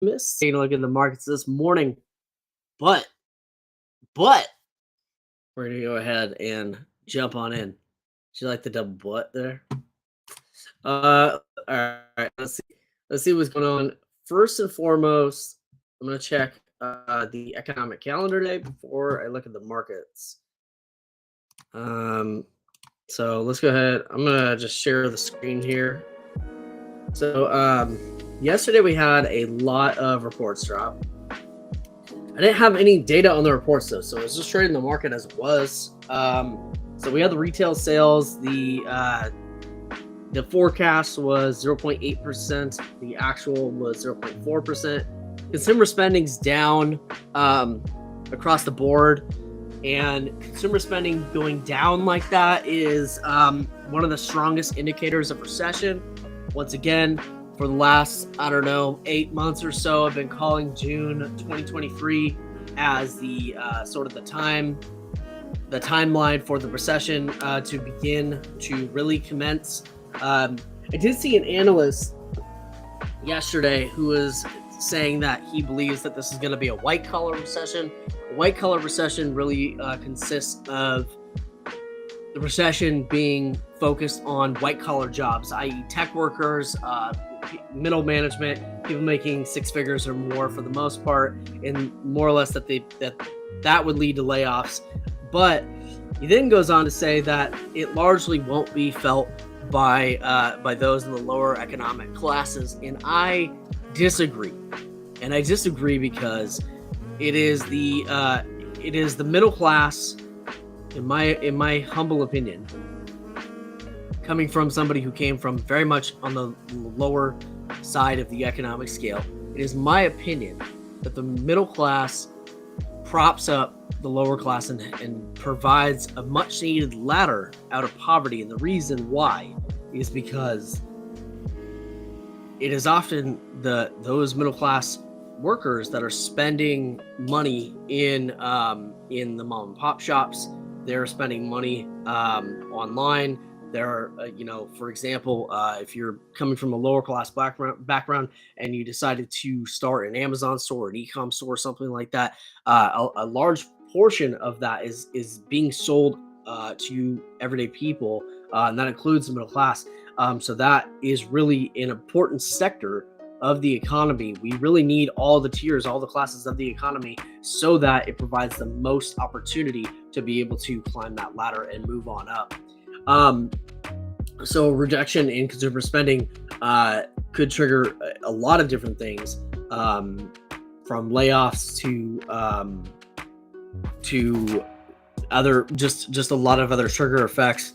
Taking a look at the markets this morning, but we're gonna go ahead and jump on in. Did you like the double butt there? All right. Let's see what's going on. First and foremost, I'm gonna check the economic calendar day before I look at the markets. Um, so let's go ahead. I'm gonna just share the screen here. So yesterday we had a lot of reports drop. I didn't have any data on the reports though, so I was just trading the market as it was. So we had the retail sales. The forecast was 0.8%. The actual was 0.4%. Consumer spending's down across the board, and consumer spending going down like that is one of the strongest indicators of recession. Once again, for the last, I don't know, 8 months or so, I've been calling June 2023 as the sort of the timeline for the recession to begin to really commence. I did see an analyst yesterday who was saying that he believes that this is going to be a white collar recession. A white collar recession really consists of the recession being focused on white collar jobs, i.e., tech workers, middle management, people making six figures or more for the most part, and more or less that would lead to layoffs. But he then goes on to say that it largely won't be felt by those in the lower economic classes, and I disagree. And I disagree because it is the middle class, in my humble opinion, coming from somebody who came from very much on the lower side of the economic scale. It is my opinion that the middle class props up the lower class and provides a much needed ladder out of poverty. And the reason why is because it is often those middle class workers that are spending money in the mom and pop shops. They're spending money online. There are, for example, if you're coming from a lower class background and you decided to start an Amazon store, an e-com store, something like that, a large portion of that is being sold to everyday people, and that includes the middle class. So that is really an important sector of the economy. We really need all the tiers, all the classes of the economy, so that it provides the most opportunity to be able to climb that ladder and move on up. So reduction in consumer spending could trigger a lot of different things, from layoffs to other just a lot of other trigger effects.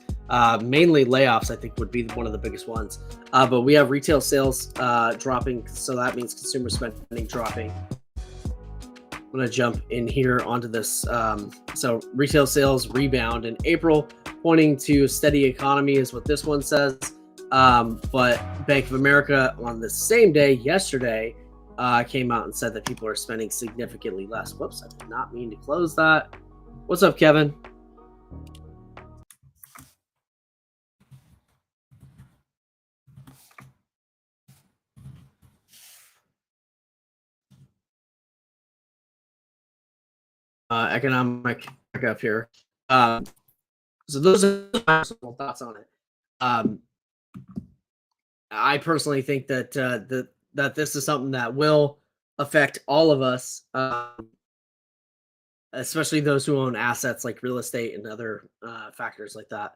Mainly layoffs, I think, would be one of the biggest ones. But we have retail sales dropping, so that means consumer spending dropping. I'm going to jump in here onto this. So retail sales rebound in April, pointing to a steady economy is what this one says. But Bank of America on the same day, yesterday, came out and said that people are spending significantly less. Whoops, I did not mean to close that. What's up, Kevin? Economic up here. So those are my personal thoughts on it. I personally think that that this is something that will affect all of us, especially those who own assets like real estate and other factors like that.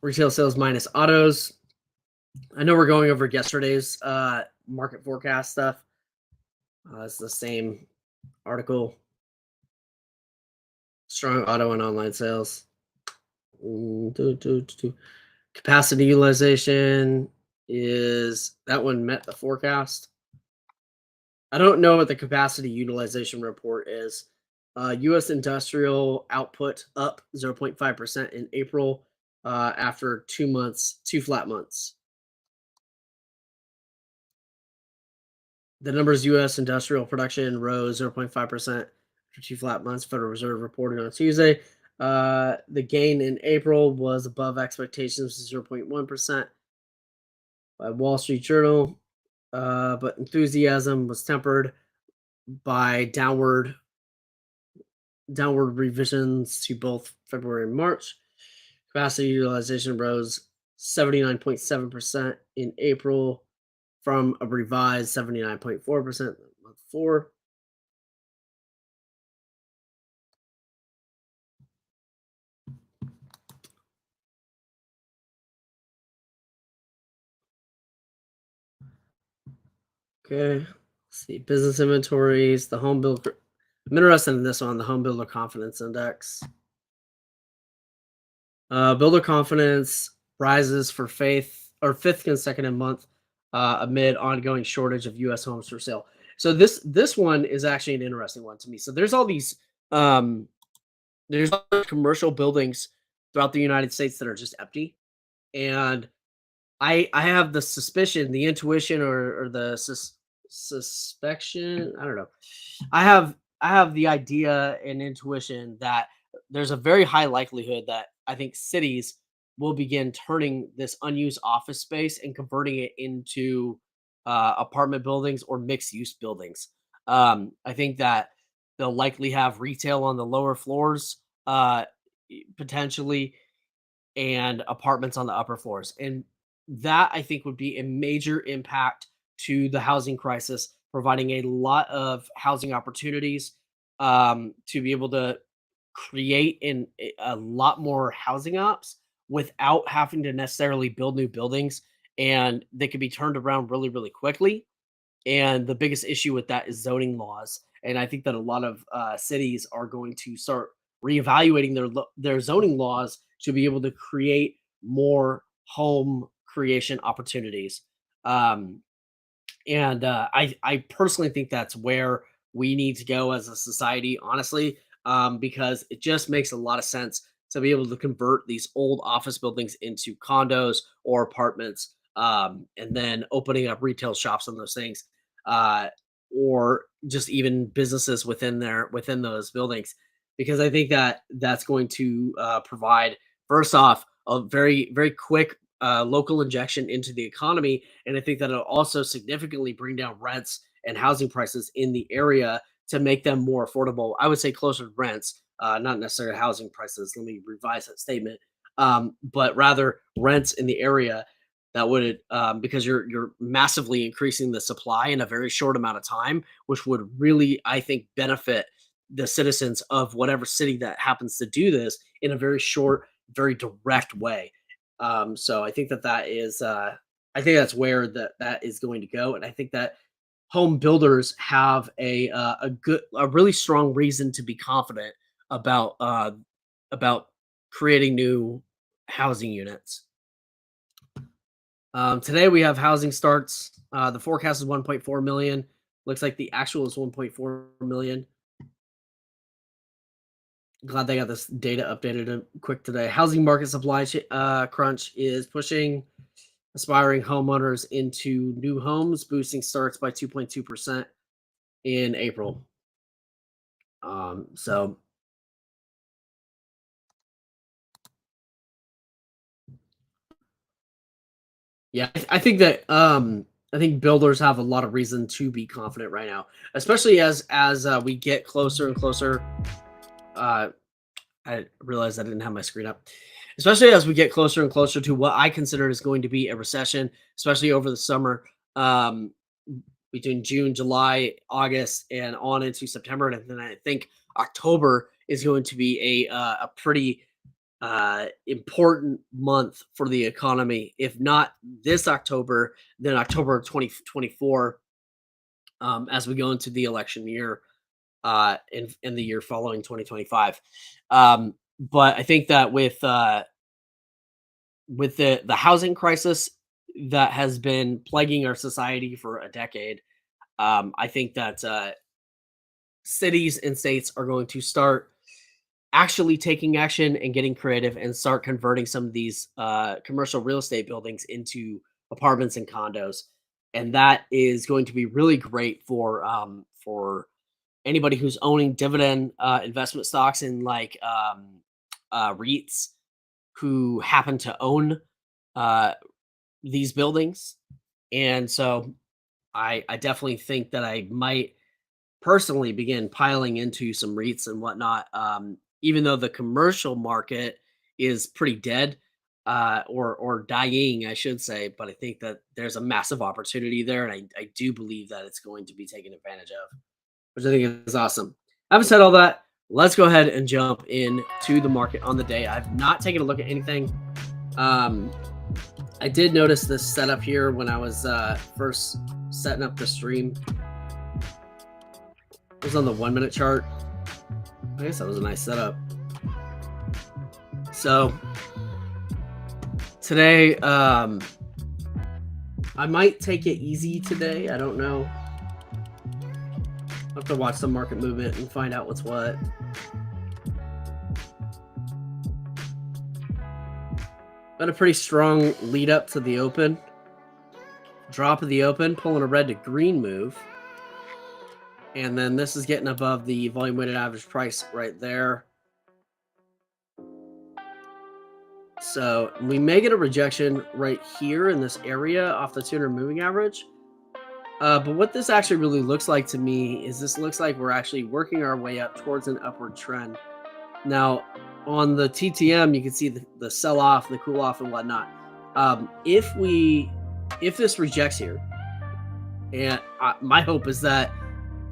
Retail sales minus autos. I know we're going over yesterday's market forecast stuff. It's the same article. Strong auto and online sales. Capacity utilization is that one met the forecast. I don't know what the capacity utilization report is. U.S. industrial output up 0.5% in April after 2 months, 2 flat months. The numbers U.S. industrial production rose 0.5% for 2 flat months. Federal Reserve reported on Tuesday. The gain in April was above expectations, 0.1%. By Wall Street Journal, but enthusiasm was tempered by downward revisions to both February and March. Capacity utilization rose 79.7% in April from a revised 79.4% the month before. Okay. Let's see. Business inventories, the home builder. I'm interested in this one, the home builder confidence index. Builder confidence rises for fifth consecutive month amid ongoing shortage of U.S. homes for sale. So this one is actually an interesting one to me. So um, there's all these commercial buildings throughout the United States that are just empty, and I have the suspicion, the intuition, or the suspicion. I don't know. I have the idea and intuition that there's a very high likelihood that I think cities will begin turning this unused office space and converting it into apartment buildings or mixed use buildings. I think that they'll likely have retail on the lower floors, potentially, and apartments on the upper floors. And that I think would be a major impact to the housing crisis, providing a lot of housing opportunities to be able to create a lot more housing ops without having to necessarily build new buildings. And they could be turned around really, really quickly, and the biggest issue with that is zoning laws. And I think that a lot of cities are going to start reevaluating their zoning laws to be able to create more home creation opportunities. Um, and I personally think that's where we need to go as a society, honestly, because it just makes a lot of sense to be able to convert these old office buildings into condos or apartments, and then opening up retail shops on those things, uh, or just even businesses within those buildings, because I think that that's going to provide, first off, a very very quick local injection into the economy, and I think that it'll also significantly bring down rents and housing prices in the area to make them more affordable. I would say closer to rents, not necessarily housing prices. Let me revise that statement. But rather rents in the area that would, because you're massively increasing the supply in a very short amount of time, which would really, I think, benefit the citizens of whatever city that happens to do this in a very short, very direct way. So I think that I think that's where that is going to go, and I think that home builders have a really strong reason to be confident about about creating new housing units. Today we have housing starts. The forecast is 1.4 million. Looks like the actual is 1.4 million. Glad they got this data updated quick today. Housing market crunch is pushing aspiring homeowners into new homes, boosting starts by 2.2% in April. So yeah, I think builders have a lot of reason to be confident right now, especially as we get closer and closer. Uh, I realized I didn't have my screen up. Especially as we get closer and closer to what I consider is going to be a recession, especially over the summer, um, between June, July, August, and on into September. And then I think October is going to be a pretty important month for the economy. If not this October, then October 2024, as we go into the election year, in the year following 2025. But I think that with the housing crisis that has been plaguing our society for a decade, I think that cities and states are going to start actually taking action and getting creative and start converting some of these commercial real estate buildings into apartments and condos, and that is going to be really great for anybody who's owning dividend investment stocks in like REITs who happen to own uh, these buildings. And so I definitely think that I might personally begin piling into some REITs and whatnot. Even though the commercial market is pretty dead, or dying, I should say, but I think that there's a massive opportunity there, and I do believe that it's going to be taken advantage of, which I think is awesome. Having said all that, let's go ahead and jump into the market on the day. I've not taken a look at anything. I did notice this setup here when I was first setting up the stream. It was on the 1 minute chart. I guess that was a nice setup. So today, I might take it easy today. I don't know. I'll have to watch the market movement and find out what's what. Got a pretty strong lead up to the open. Drop of the open, pulling a red to green move. And then this is getting above the volume weighted average price right there. So we may get a rejection right here in this area off the 200 moving average. But what this actually really looks like to me is this looks like we're actually working our way up towards an upward trend. Now, on the TTM, you can see the sell off, the cool off, and whatnot. If this rejects here, and my hope is that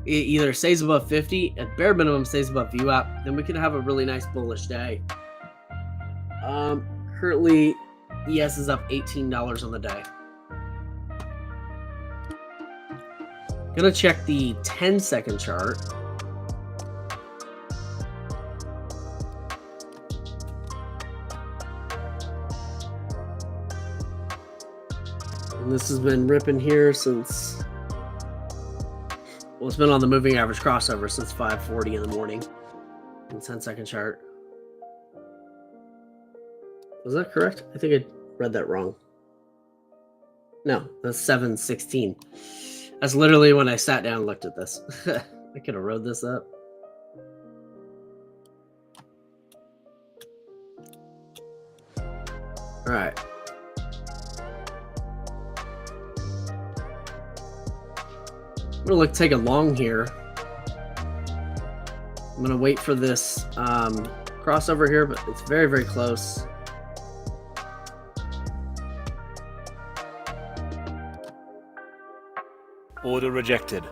it either stays above 50, at bare minimum stays above VWAP, then we can have a really nice bullish day. Currently, ES is up $18 on the day. Gonna check the 10-second chart. And this has been ripping here since, well, it's been on the moving average crossover since 5:40 in the morning. In 10-second chart. Was that correct? I think I read that wrong. No, that's 7:16. That's literally when I sat down and looked at this. I could have wrote this up. All right. I'm gonna take a long here. I'm gonna wait for this crossover here, but it's very, very close. Order rejected.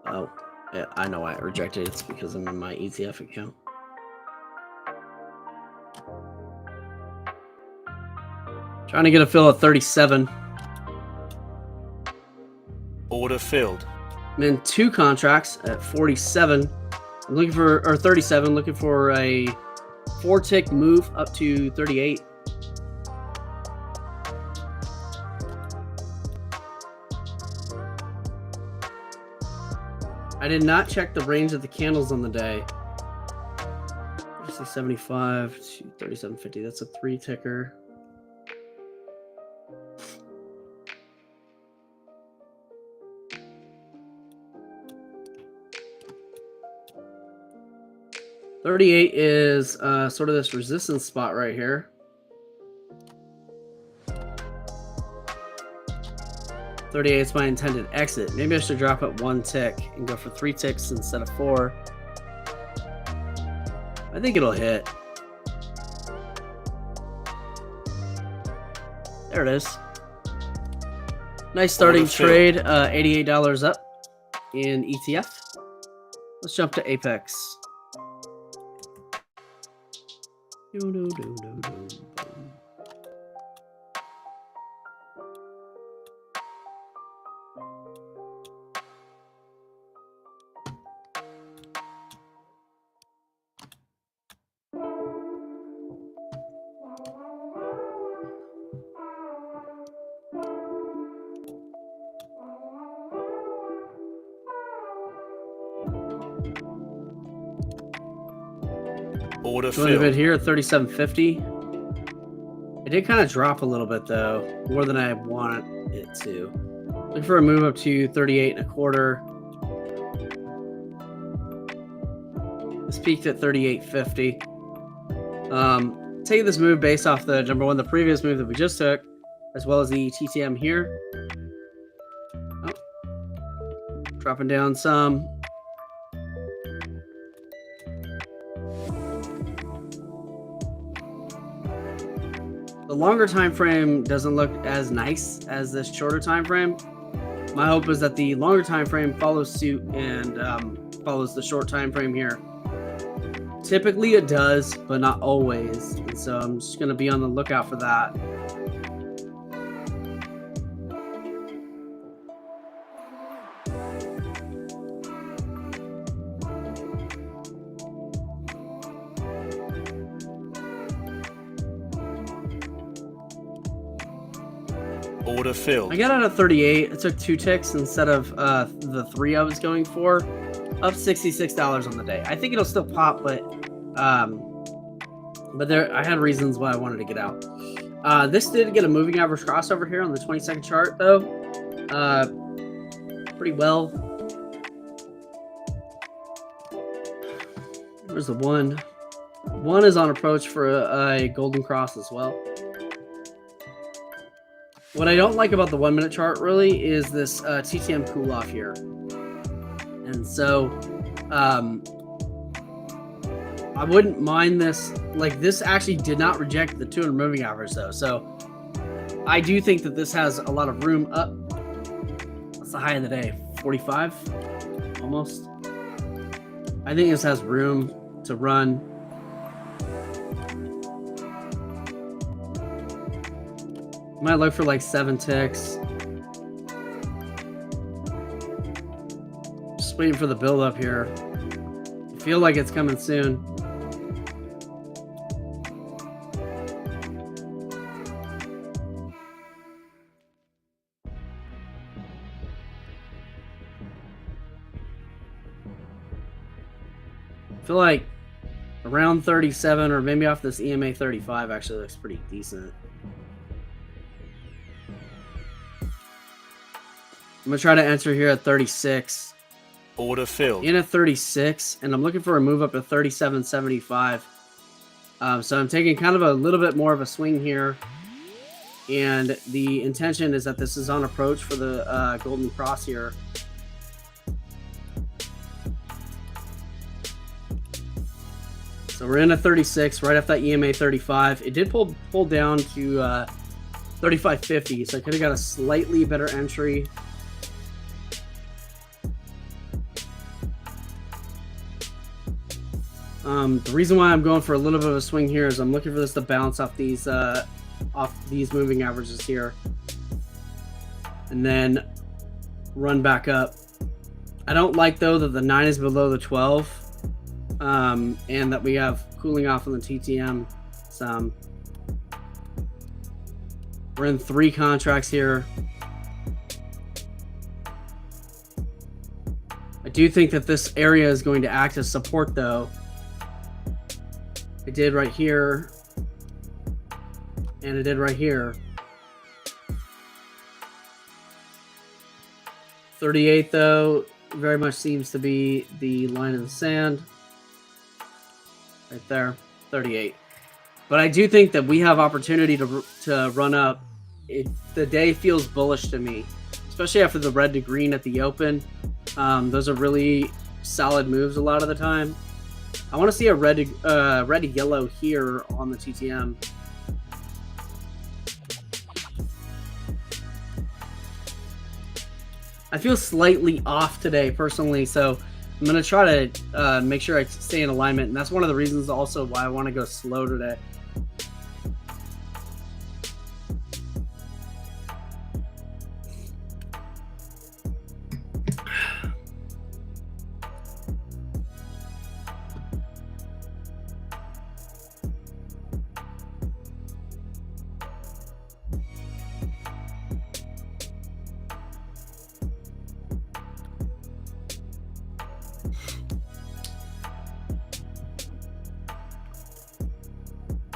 Oh, yeah, I know why I rejected it. It's because I'm in my ETF account. Trying to get a fill at 37. Order filled. I'm in 2 contracts at 47. I'm looking for, or 37, looking for a 4-tick move up to 38. I did not check the range of the candles on the day. 75 to 37.50. That's a 3-ticker. $38 is sort of this resistance spot right here. $38 is my intended exit. Maybe I should drop it 1 tick and go for 3 ticks instead of 4. I think it'll hit. There it is. Nice starting trade. $88 up in ETF. Let's jump to Apex. Order Joined a bit filled. here at 37.50. It did kind of drop a little bit though, more than I want it to. Looking for a move up to 38.25. This peaked at 38.50. Taking this move based off the number one, the previous move that we just took, as well as the TTM here. Oh, Dropping down some. The longer time frame doesn't look as nice as this shorter time frame. My hope is that the longer time frame follows suit and follows the short time frame here. Typically it does, but not always. And so I'm just going to be on the lookout for that. Order filled. I got out of 38. It took 2 ticks instead of the 3 I was going for. Up $66 on the day. I think it'll still pop, but there I had reasons why I wanted to get out. This did get a moving average crossover here on the 20-second chart, though. Pretty well. There's the 1. 1 is on approach for a golden cross as well. What I don't like about the 1-minute chart really is this TTM cool off here. And so I wouldn't mind this. Like, this actually did not reject the 200 moving average though. So I do think that this has a lot of room up. What's the high of the day? 45 almost. I think this has room to run. Might look for like 7 ticks. Just waiting for the build up here. I feel like it's coming soon. I feel like around 37 or maybe off this EMA 35 actually looks pretty decent. I'm going to try to enter here at 36. Order filled. In at 36, and I'm looking for a move up to 37.75. So I'm taking kind of a little bit more of a swing here. And the intention is that this is on approach for the golden cross here. So we're in at 36, right off that EMA 35. It did pull down to 35.50, so I could have got a slightly better entry. The reason why I'm going for a little bit of a swing here is I'm looking for this to bounce off these moving averages here, and then run back up. I don't like though that the 9 is below the 12, and that we have cooling off on the TTM some. We're in 3 contracts here. I do think that this area is going to act as support though. It did right here, and it did right here. 38 though very much seems to be the line in the sand. Right there, 38. But I do think that we have opportunity to run up. The day feels bullish to me, especially after the red to green at the open. Those are really solid moves a lot of the time. I want to see a red to yellow here on the TTM. I feel slightly off today personally, so I'm going to try to make sure I stay in alignment, and that's one of the reasons also why I want to go slow today.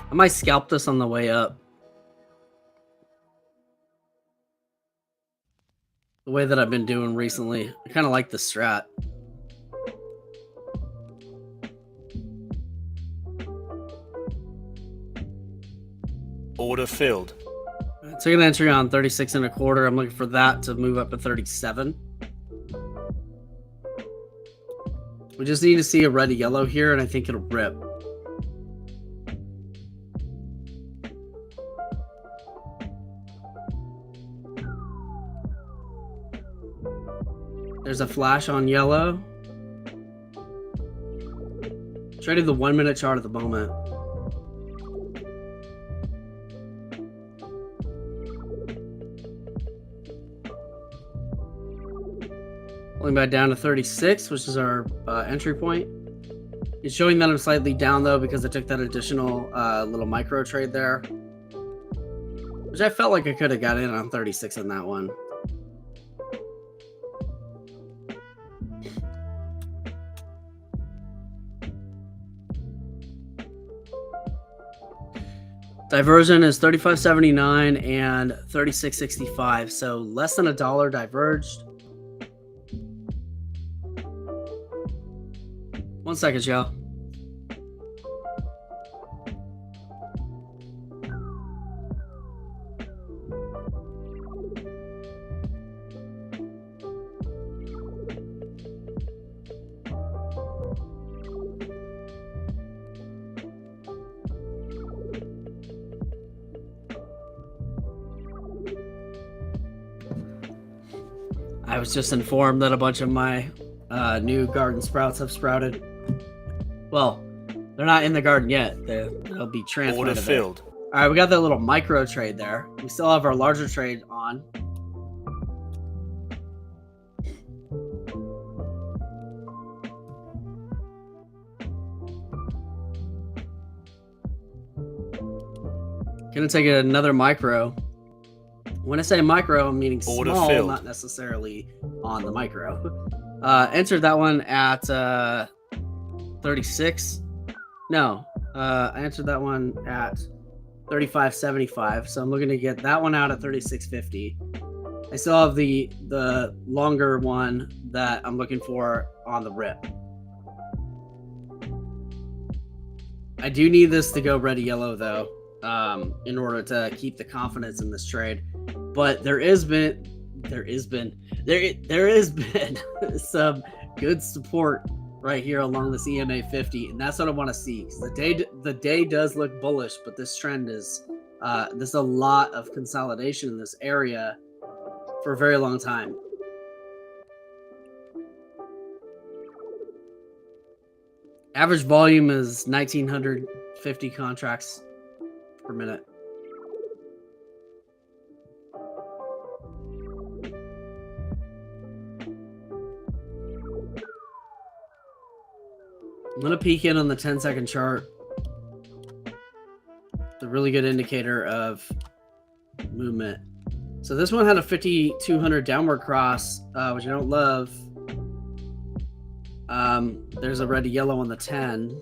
I might scalp this on the way up. The way that I've been doing recently. I kind of like the strat. Order filled. Took an entry on 36 1/4. I'm looking for that to move up to 37. We just need to see a red to yellow here, and I think it'll rip. There's a flash on yellow. Trading the 1 minute chart at the moment. Pulling back down to 36, which is our entry point. It's showing that I'm slightly down though because I took that additional little micro trade there, which I felt like I could have got in on 36 on that one. Diversion is 35.79 and 36.65, so less than $1 diverged. 1 second, y'all. I was just informed that a bunch of my new garden sprouts have sprouted. Well, they're not in the garden yet. They'll be transplanted. Order filled. All right, we got that little micro trade there. We still have our larger trade on. Gonna take another micro. When I say micro, I'm meaning Order small, filled. not necessarily on the micro. Entered that one at 36. No, I entered that one at 35.75. So I'm looking to get that one out at 36.50. I still have the longer one that I'm looking for on the rip. I do need this to go red to yellow though, in order to keep the confidence in this trade. But there has been some good support right here along this EMA 50, and that's what I want to see, because the day does look bullish, but this trend is there's a lot of consolidation in this area for a very long time. Average volume is 1,950 contracts per minute. I'm going to peek in on the 10-second chart. It's a really good indicator of movement. So this one had a 5,200 downward cross, which I don't love. There's a red to yellow on the 10.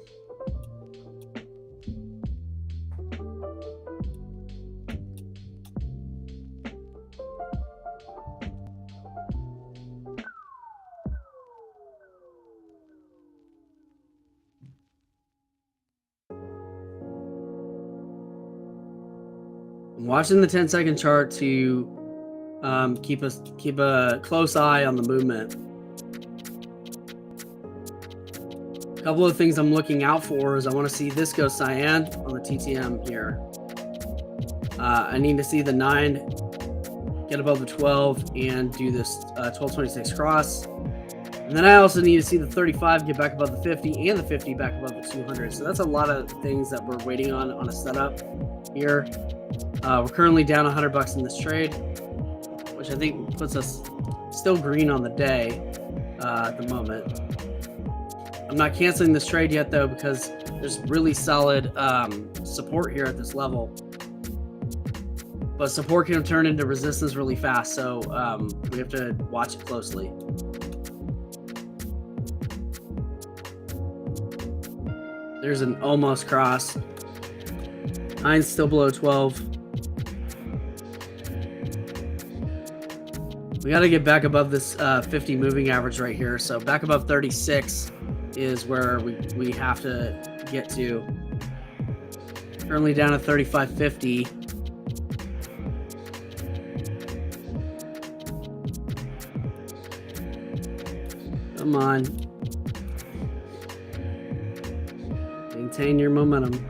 I'm watching the 10-second chart to keep a close eye on the movement. A couple of things I'm looking out for is I want to see this go cyan on the TTM here. I need to see the 9 get above the 12 and do this 1226 cross. And then I also need to see the 35 get back above the 50 and the 50 back above the 200. So that's a lot of things that we're waiting on a setup here. We're currently down $100 in this trade, which I think puts us still green on the day at the moment. I'm not canceling this trade yet though, because there's really solid support here at this level. But support can turn into resistance really fast, so we have to watch it closely. There's an almost cross. 9's still below 12. We got to get back above this 50 moving average right here. So back above 36 is where we have to get to. Currently down at 35.50. Come on. Maintain your momentum.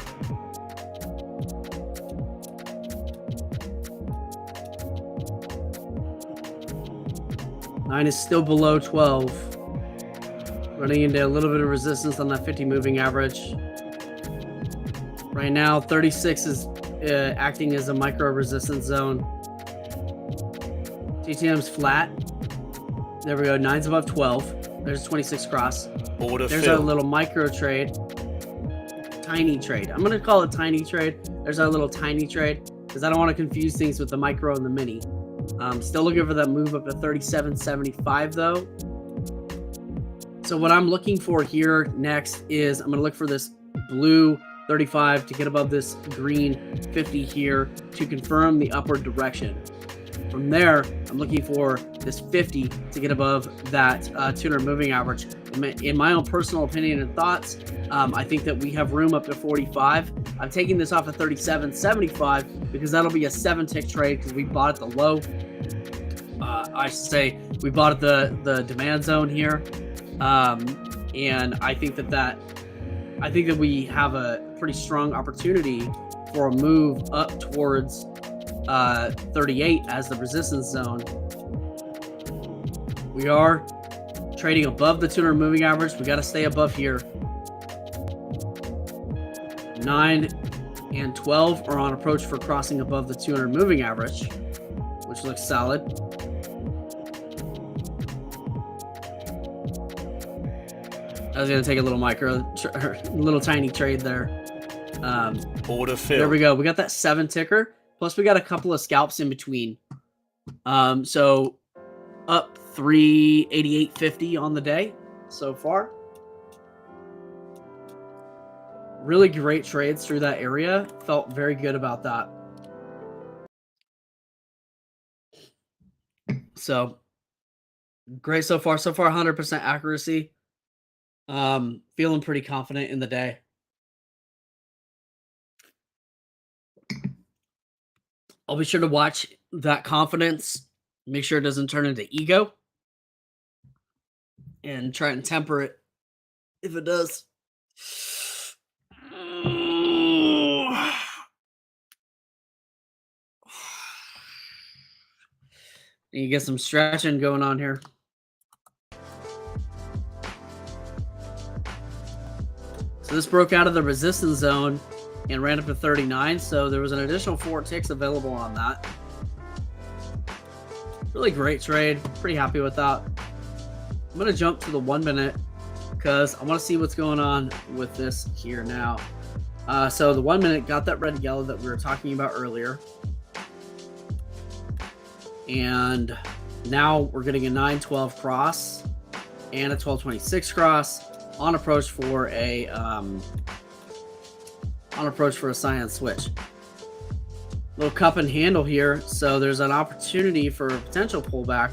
Nine is still below 12. Running into a little bit of resistance on that 50 moving average. Right now, 36 is acting as a micro resistance zone. TTM's flat. There we go. 9's above 12. There's 26 cross. Order There's filled. our little micro trade. Tiny trade. I'm going to call it tiny trade. There's our little tiny trade because I don't want to confuse things with the micro and the mini. Still looking for that move up to 37.75 though. So what I'm looking for here next is I'm going to look for this blue 35 to get above this green 50 here to confirm the upward direction. From there, I'm looking for this 50 to get above that 200 moving average. In my own personal opinion and thoughts, I think that we have room up to 45. I'm taking this off of 37.75 because that'll be a 7-tick trade because we bought at the low. I should say we bought at the demand zone here, and I think that we have a pretty strong opportunity for a move up towards 38 as the resistance zone. We are trading above the 200 moving average. We got to stay above here. 9 and 12 are on approach for crossing above the 200 moving average, which looks solid. I was going to take a little tiny trade there. Order filled. There we go. We got that 7 ticker. Plus, we got a couple of scalps in between. So up 388.50 on the day so far. Really great trades through that area. Felt very good about that. So great so far. So far, 100% accuracy. Feeling pretty confident in the day. I'll be sure to watch that confidence. Make sure it doesn't turn into ego. And try and temper it if it does. You get some stretching going on here. So this broke out of the resistance zone and ran up to 39. So there was an additional 4 ticks available on that. Really great trade. Pretty happy with that. I'm going to jump to the 1 minute because I want to see what's going on with this here now. So the 1 minute got that red and yellow that we were talking about earlier. And now we're getting a 9-12 cross and a 12-26 cross on approach for a cyan switch. Little cup and handle here, so there's an opportunity for a potential pullback.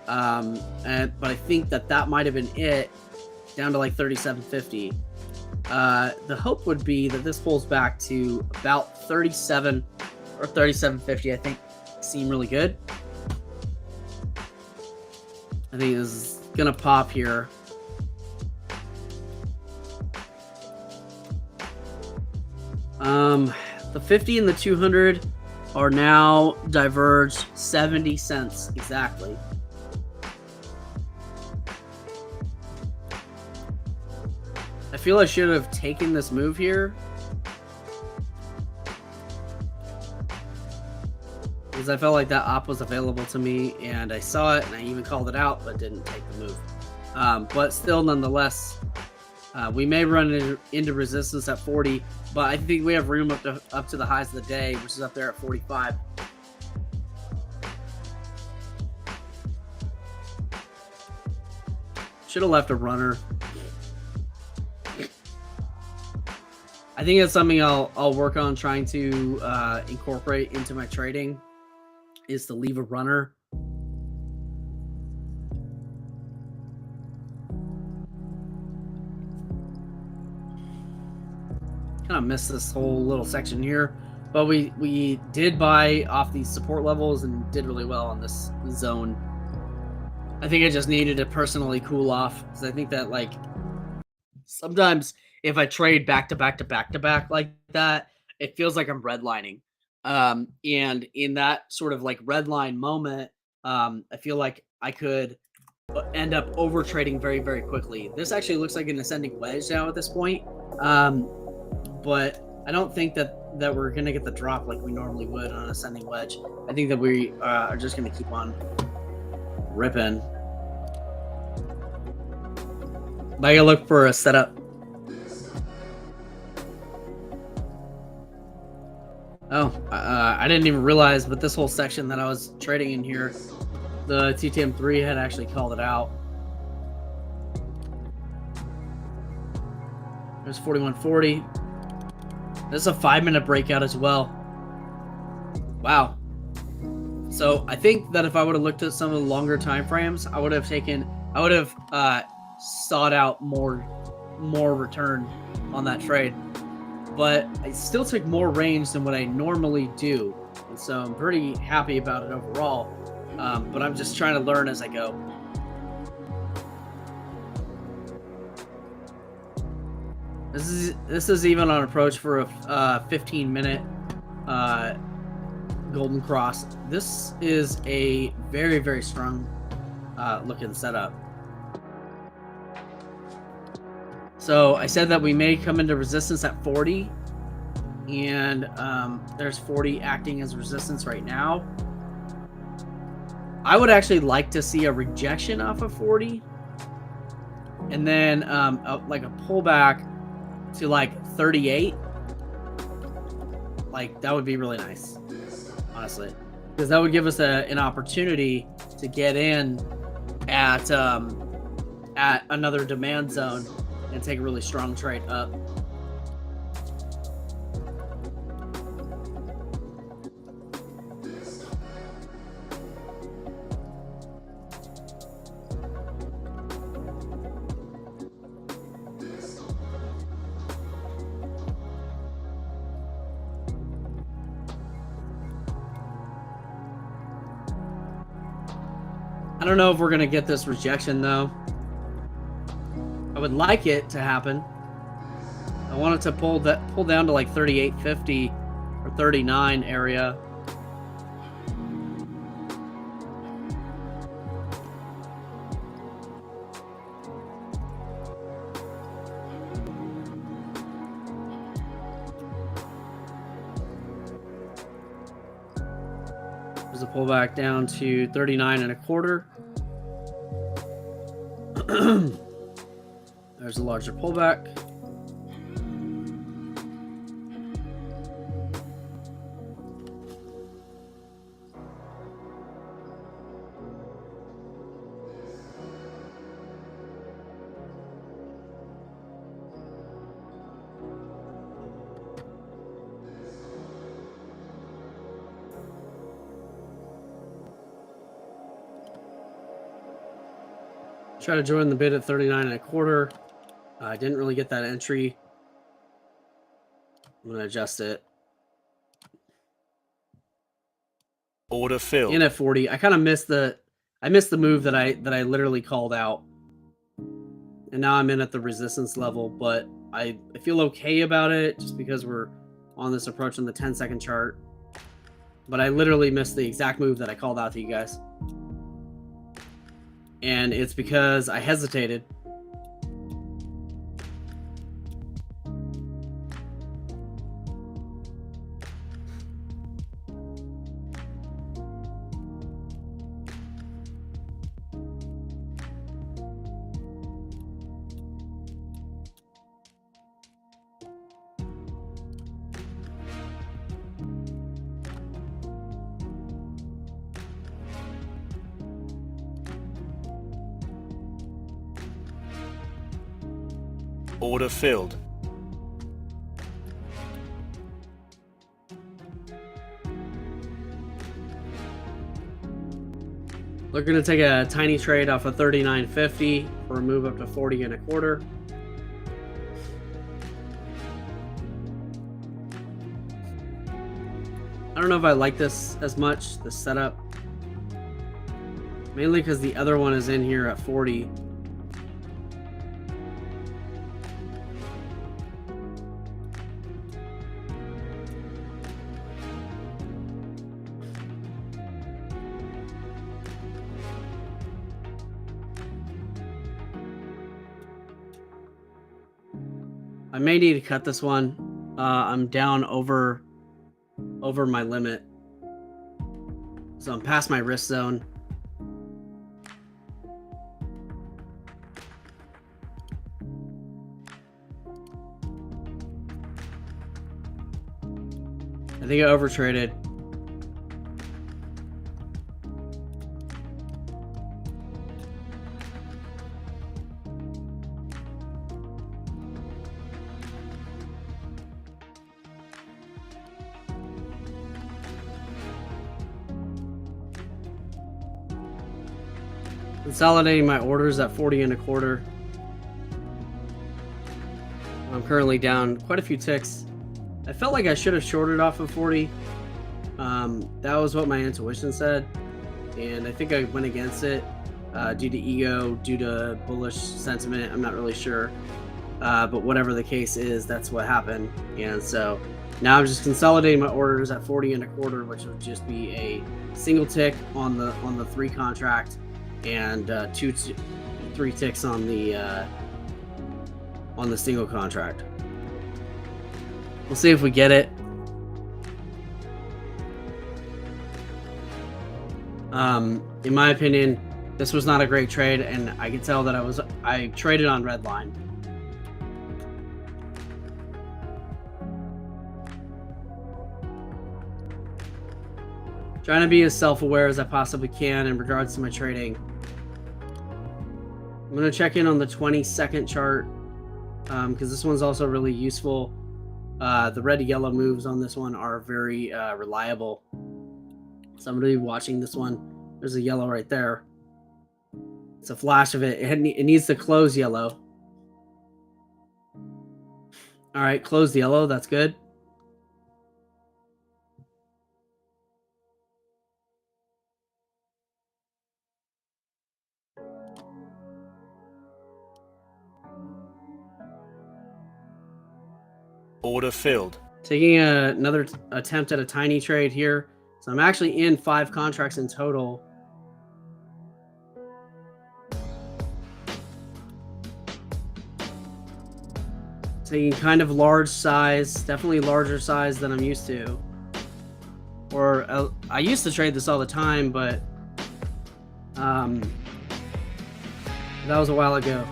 But I think that might have been it down to like 37.50. The hope would be that this pulls back to about 37 or 37.50. I think seem really good. I think this is gonna pop here. The 50 and the 200 are now diverged 70 cents exactly. I feel I should have taken this move here because I felt like that op was available to me and I saw it and I even called it out but didn't take the move. But still, nonetheless, we may run into resistance at 40, but I think we have room up to the highs of the day, which is up there at 45. Should have left a runner. I think that's something I'll work on trying to incorporate into my trading, is to leave a runner. Kind of missed this whole little section here, but we did buy off these support levels and did really well on this zone. I think I just needed to personally cool off because I think that like sometimes if I trade back to back to back to back like that, it feels like I'm redlining. And in that sort of like redline moment, I feel like I could end up over trading very, very quickly. This actually looks like an ascending wedge now at this point. But I don't think that we're going to get the drop like we normally would on an ascending wedge. I think that we are just going to keep on ripping. I gotta look for a setup. Oh, I didn't even realize, but this whole section that I was trading in here, the TTM3 had actually called it out. There's 4140. This is a 5-minute breakout as well. Wow. So I think that if I would have looked at some of the longer time frames, I would have sought out more return on that trade. But I still took more range than what I normally do, and so I'm pretty happy about it overall. But I'm just trying to learn as I go. This is even on approach for a 15-minute golden cross. This is a very, very strong looking setup. So I said that we may come into resistance at 40, and there's 40 acting as resistance right now. I would actually like to see a rejection off of 40, and then like a pullback to like 38. Like that would be really nice, honestly, because that would give us an opportunity to get in at another demand zone and take a really strong trade up. I don't know if we're going to get this rejection though. I would like it to happen. I want it to pull down to like 38.50 or 39 area. There's a pullback down to 39.25. There's a larger pullback. Try to join the bid at 39.25. I didn't really get that entry. I'm gonna adjust it. Order filled. In at 40. I kind of missed the move that I literally called out. And now I'm in at the resistance level, but I feel okay about it just because we're on this approach on the 10-second chart. But I literally missed the exact move that I called out to you guys. And it's because I hesitated. Order filled. Looking to take a tiny trade off of 39.50 for a move up to 40.25. I don't know if I like this as much, this setup. Mainly because the other one is in here at 40. I may need to cut this one. I'm down over my limit. So I'm past my risk zone. I think I overtraded. Consolidating my orders at 40.25. I'm currently down quite a few ticks. I felt like I should have shorted off of 40. That was what my intuition said, and I think I went against it due to ego, due to bullish sentiment. I'm not really sure, but whatever the case is, that's what happened. And so now I'm just consolidating my orders at 40.25, which would just be a single tick on the 3 contract and 3 ticks on the single contract. We'll see if we get it. In my opinion, this was not a great trade, and I could tell that I traded on red line. Trying to be as self-aware as I possibly can in regards to my trading. I'm going to check in on the 20-second chart because this one's also really useful. The red to yellow moves on this one are very reliable. So I'm going to be watching this one. There's a yellow right there. It's a flash of it. It needs to close yellow. All right, closed yellow. That's good. Order filled. Taking another attempt at a tiny trade here. So I'm actually in 5 contracts in total. Taking kind of large size, definitely larger size than I'm used to. Or I used to trade this all the time, but that was a while ago.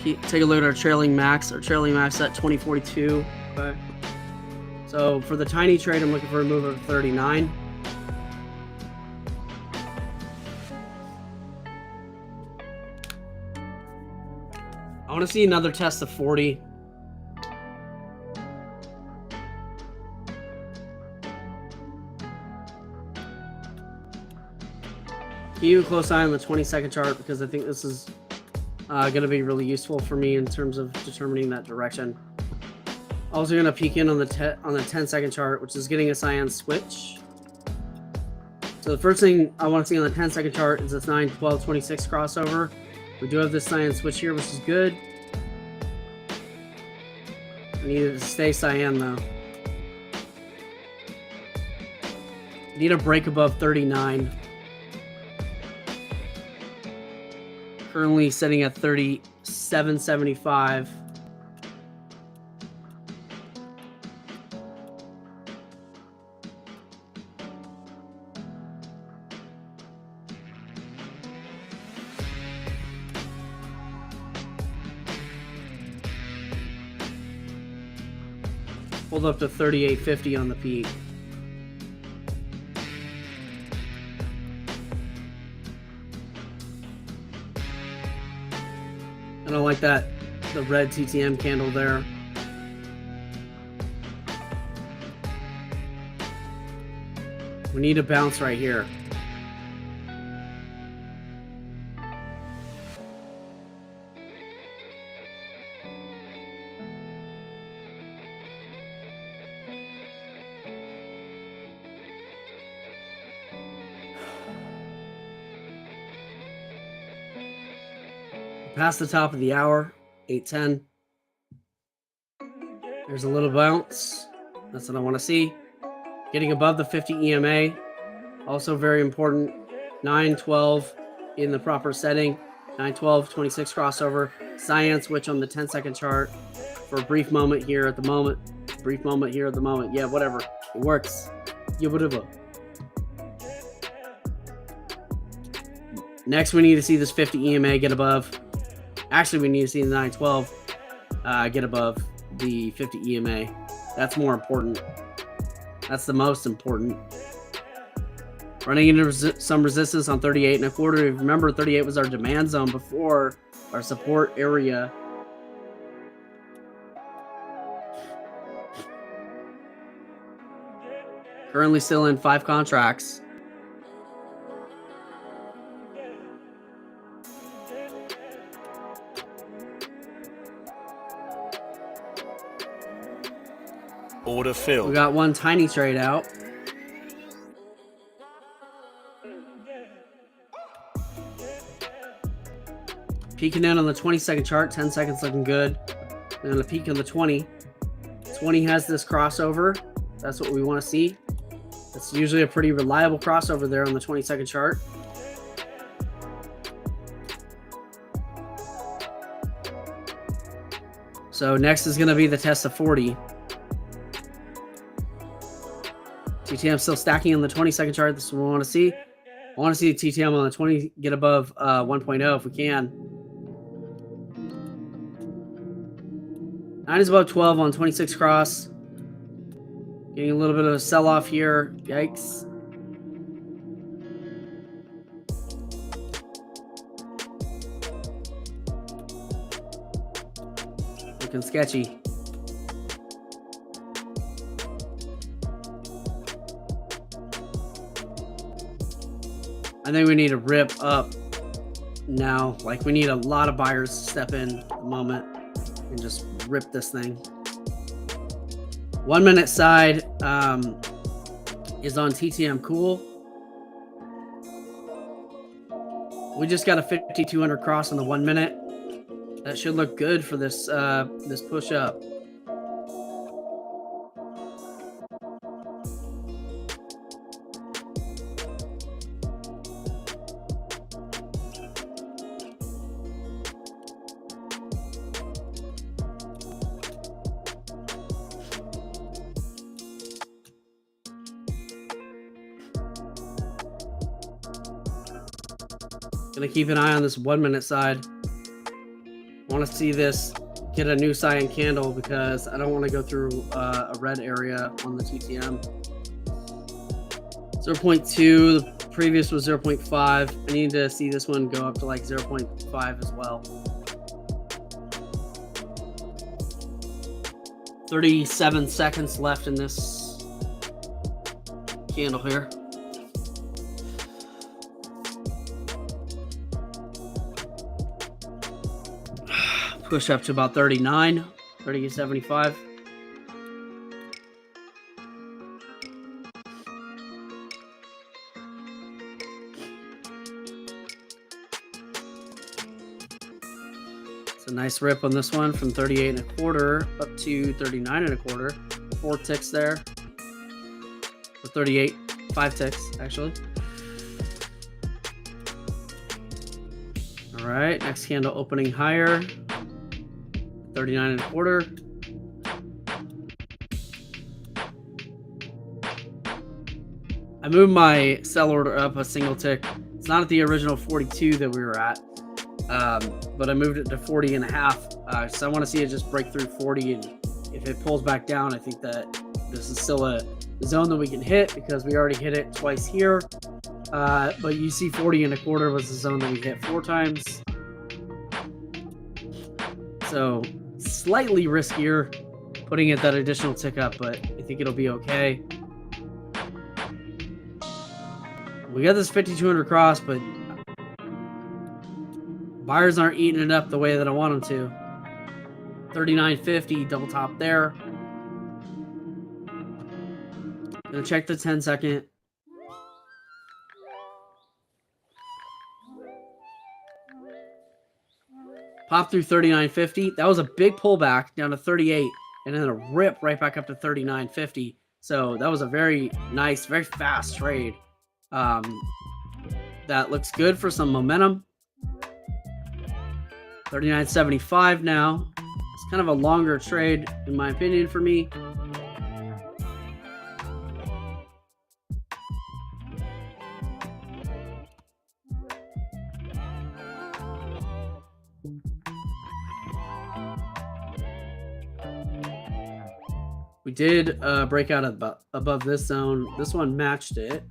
Take a look at our trailing max. Our trailing max at 2042. Okay. So for the tiny trade, I'm looking for a move of 39. I want to see another test of 40. Keep a close eye on the 20-second chart because I think this is going to be really useful for me in terms of determining that direction. Also going to peek in on the 10-second chart, which is getting a cyan switch. So the first thing I want to see on the 10-second chart is this 9, 12, 26 crossover. We do have this cyan switch here, which is good. I need it to stay cyan though. Need a break above 39. Currently sitting at 37.75. Pulled up to 38.50 on the peak. I don't like that, the red TTM candle there. We need a bounce right here. Past the top of the hour, 8:10. There's a little bounce. That's what I want to see. Getting above the 50 EMA, also very important. 9, 12 in the proper setting. 9, 12, 26 crossover. cyan switch on the 10-second chart for a brief moment here at the moment. Brief moment here at the moment. Yeah, whatever. It works. Yeah, whatever. Next, we need to see this 50 EMA get above. Actually, we need to see the 912 get above the 50 EMA. That's more important. That's the most important. Running into some resistance on 38.25. Remember, 38 was our demand zone before, our support area. Currently still in 5 contracts. Order We filled. got one tiny trade out. Peeking in on the 20-second chart, 10 seconds looking good. Then a peek on the 20. 20 has this crossover. That's what we want to see. It's usually a pretty reliable crossover there on the 20-second chart. So next is going to be the test of 40. TTM still stacking on the 20-second chart. This is what we want to see. I want to see the TTM on the 20 get above 1.0 if we can. 9 is above 12 on 26 cross. Getting a little bit of a sell-off here. Yikes. Looking sketchy. I think we need to rip up now. Like, we need a lot of buyers to step in at the moment and just rip this thing. 1 minute side is on TTM cool. We just got a 5200 cross on the 1 minute. That should look good for this this push up. Gonna keep an eye on this 1 minute side. Want to see this get a new cyan candle because I don't want to go through a red area on the TTM. 0.2, the previous was 0.5. I need to see this one go up to like 0.5 as well. 37 seconds left in this candle here. Push up to about 39, 30.75. It's a nice rip on this one from 38.25 up to 39.25. 4 ticks there. Or 38, 5 ticks actually. All right, next candle opening higher. 39.25. I moved my sell order up a single tick. It's not at the original 42 that we were at, but I moved it to 40.5. So I want to see it just break through 40, and if it pulls back down, I think that this is still a zone that we can hit because we already hit it twice here. But you see 40.25 was the zone that we hit 4 times. So slightly riskier putting it that additional tick up, but I think it'll be okay. We got this 5200 cross, but buyers aren't eating it up the way that I want them to. 39.50 double top there. Gonna check the 10 second. Pop through 39.50. That was a big pullback down to 38, and then a rip right back up to 39.50. So that was a very nice, very fast trade. That looks good for some momentum. $39.75 now. It's kind of a longer trade, in my opinion, for me. We did break out above this zone. This one matched it.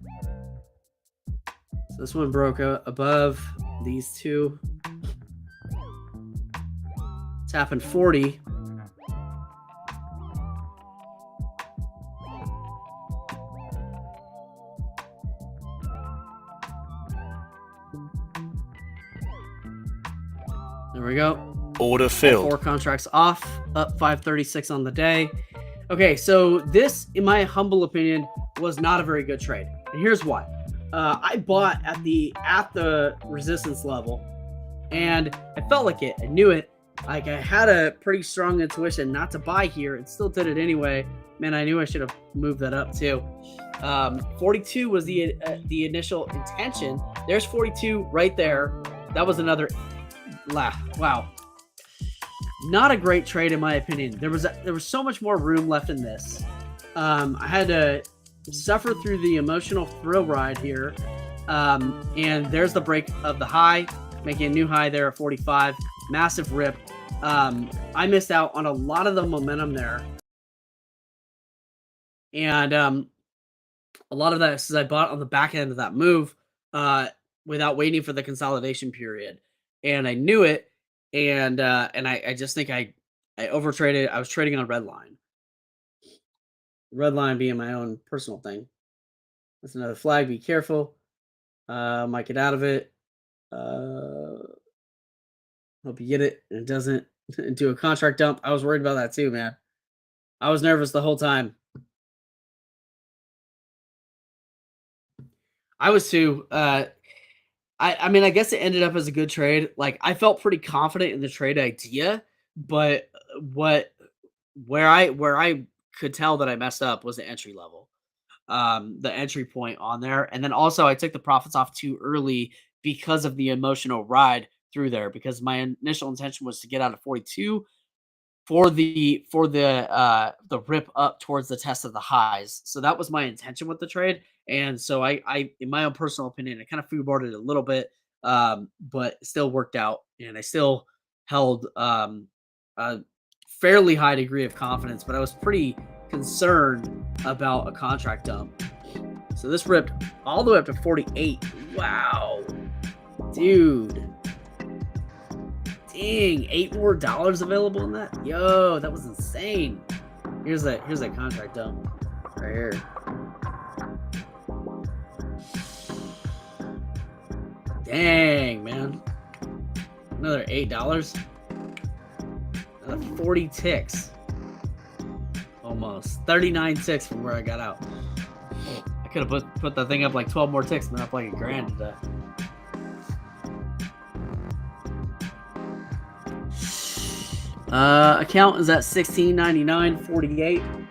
So this one broke out above these two. It's happened 40. There we go. Order filled. 4 contracts off, up 536 on the day. Okay, so this, in my humble opinion, was not a very good trade. And here's why. I bought at the resistance level, and I felt like it. I knew it. Like, I had a pretty strong intuition not to buy here, and still did it anyway. Man, I knew I should have moved that up too. 42 was the initial intention. There's 42 right there. That was another laugh. Wow. Not a great trade in my opinion. There was so much more room left in this. I had to suffer through the emotional thrill ride here. And there's the break of the high, making a new high there at 45. Massive rip. I missed out on a lot of the momentum there. And a lot of that is I bought on the back end of that move without waiting for the consolidation period. And I knew it. And I just think I overtraded. I was trading on red line. Red line being my own personal thing. That's another flag. Be careful. Might get out of it. Hope you get it. And it doesn't do a contract dump. I was worried about that too, man. I was nervous the whole time. I was too. I mean, I guess it ended up as a good trade. Like, I felt pretty confident in the trade idea, but where I could tell that I messed up was the entry level, the entry point on there, and then also I took the profits off too early because of the emotional ride through there. Because my initial intention was to get out of 42 for the rip up towards the test of the highs. So that was my intention with the trade. And so I in my own personal opinion, I kind of foodboarded it a little bit, but it still worked out, and I still held a fairly high degree of confidence, but I was pretty concerned about a contract dump. So this ripped all the way up to 48. Wow, dude. Dang, $8 more available in that? Yo, that was insane. Here's that contract dump right here. Dang, man. Another $8. Another 40 ticks. Almost 39 ticks from where I got out. I could have put that thing up like 12 more ticks and then up like $1,000 today. Account is at $16.99.48.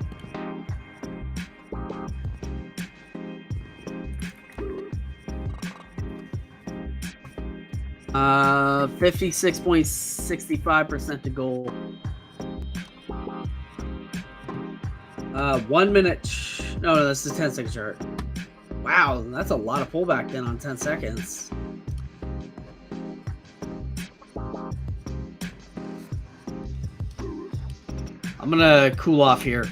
Uh, 56.65% to goal. 1 minute. No, this is 10-second chart. Wow, that's a lot of pullback then on 10 seconds. I'm gonna cool off here.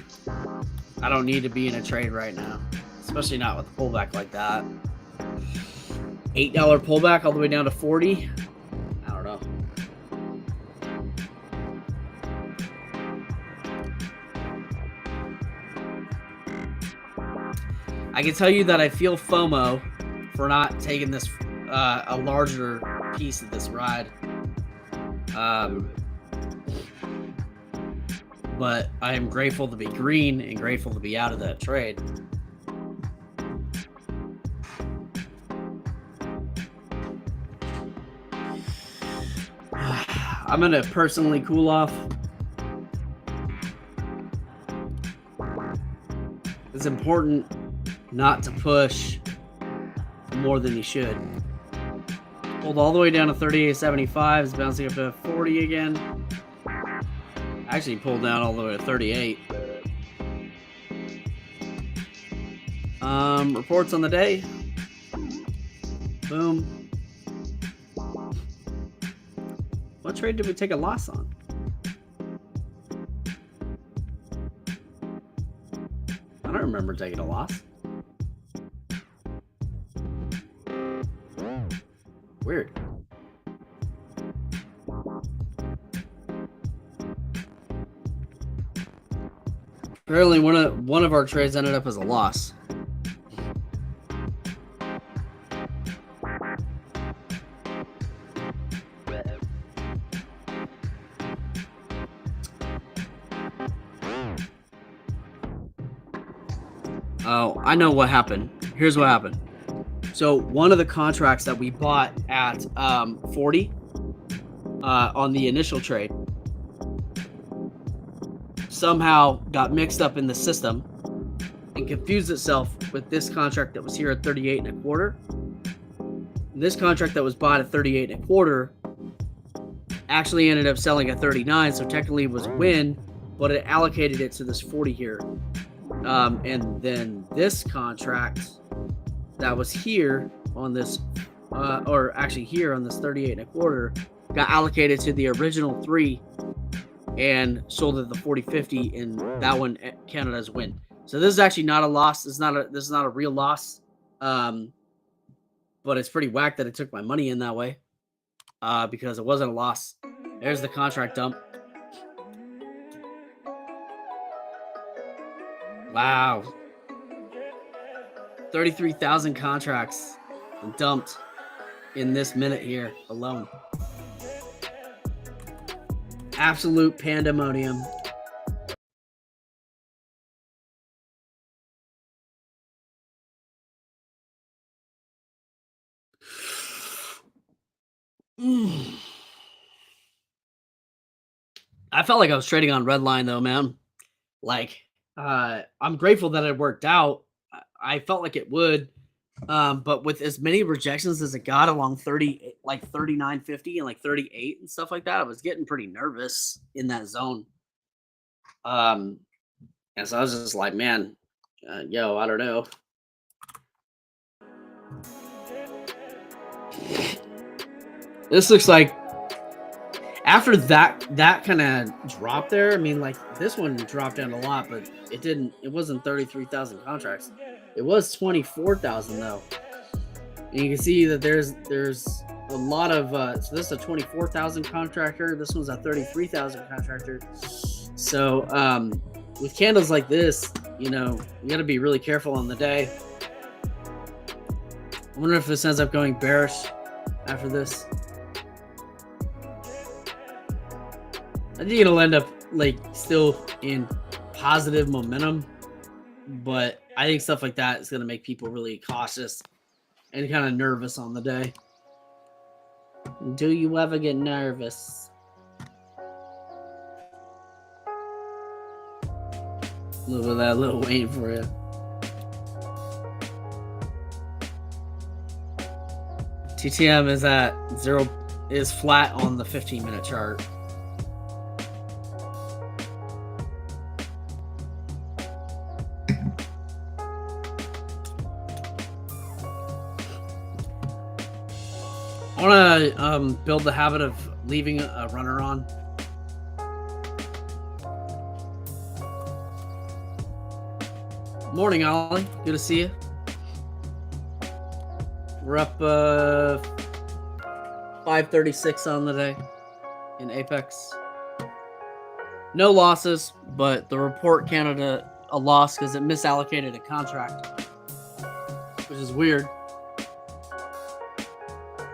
I don't need to be in a trade right now, especially not with a pullback like that. $8 pullback all the way down to 40. I don't know. I can tell you that I feel FOMO for not taking this a larger piece of this ride. But I am grateful to be green and grateful to be out of that trade. I'm going to personally cool off. It's important not to push more than you should. Pulled all the way down to 38.75. It's bouncing up to 40 again. Actually pulled down all the way to 38. Reports on the day. Boom. What trade did we take a loss on? I don't remember taking a loss. Weird. Apparently one of our trades ended up as a loss. Oh, I know what happened. Here's what happened. So one of the contracts that we bought at 40 on the initial trade somehow got mixed up in the system and confused itself with this contract that was here at 38 and a quarter. This contract that was bought at 38 and a quarter actually ended up selling at 39, so technically it was a win, but it allocated it to this 40 here. And then this contract that was here on this, or actually here on this 38 and a quarter, got allocated to the original 3 and sold at the 40.50, and that one counted as a win. So this is actually not a loss. This is not a real loss. But it's pretty whack that it took my money in that way, because it wasn't a loss. There's the contract dump. Wow. 33,000 contracts dumped in this minute here alone. Absolute pandemonium. I felt like I was trading on red line though, man. Like, I'm grateful that it worked out. I felt like it would, but with as many rejections as it got along 30, like 39.50 and like 38 and stuff like that, I was getting pretty nervous in that zone. And so I was just like, man, I don't know. This looks like after that kind of drop there. I mean, like this one dropped down a lot, but it wasn't 33,000 contracts. It was 24,000 though. And you can see that there's a lot of, so this is a 24,000 contractor. This one's a 33,000 contractor. So, with candles like this, you got to be really careful on the day. I wonder if this ends up going bearish after this. I think it'll end up like still in positive momentum, but I think stuff like that is going to make people really cautious and kind of nervous on the day. Do you ever get nervous? A little bit of that Lil Wayne for you. TTM is at 0, is flat on the 15-minute chart. I want to build the habit of leaving a runner on. Morning, Ollie. Good to see you. We're up 536 on the day in Apex. No losses, but the report counted a loss because it misallocated a contract, which is weird.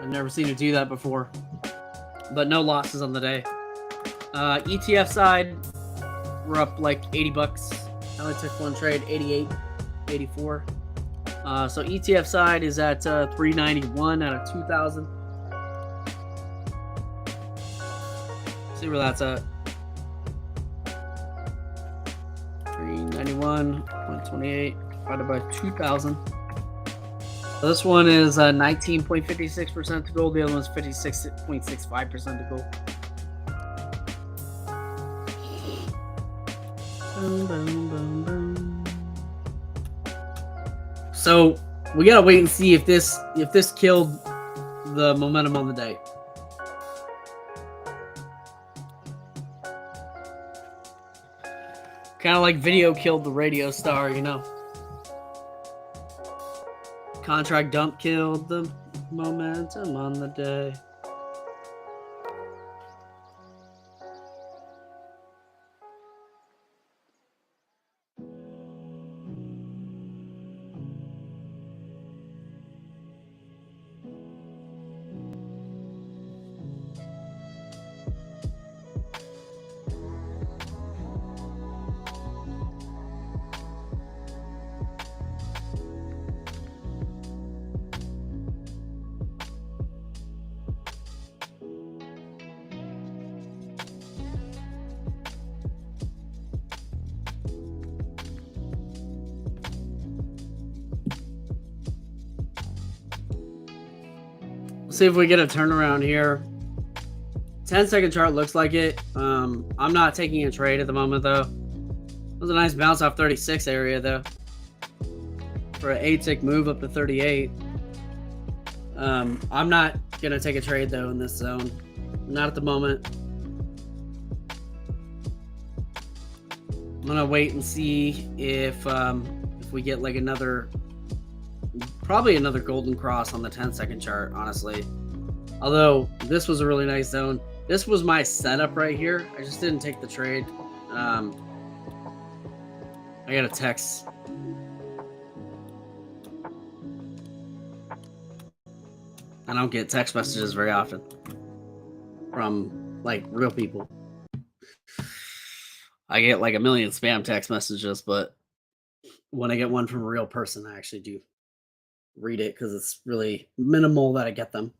I've never seen it do that before, but no losses on the day. ETF side, we're up like 80 bucks. I only took one trade, 88, 84. So ETF side is at 391 out of 2,000. See where that's at. 391.28 divided by 2,000. This one is 19.56% to gold. The other one's 56.65% to gold. Boom, boom, boom, boom. So we gotta wait and see if this killed the momentum on the day. Kind of like video killed the radio star, you know. Contract dump killed the momentum on the day. See if we get a turnaround here. 10-second chart looks like it. I'm not taking a trade at the moment though. It was a nice bounce off 36 area though. For an 8-tick move up to 38. I'm not gonna take a trade though in this zone. Not at the moment. I'm gonna wait and see if we get like probably another golden cross on the 10-second chart, honestly. Although this was a really nice zone. This was my setup right here. I just didn't take the trade. I got a text. I don't get text messages very often from like real people. I get like a million spam text messages, but when I get one from a real person, I actually do read it because it's really minimal that I get them.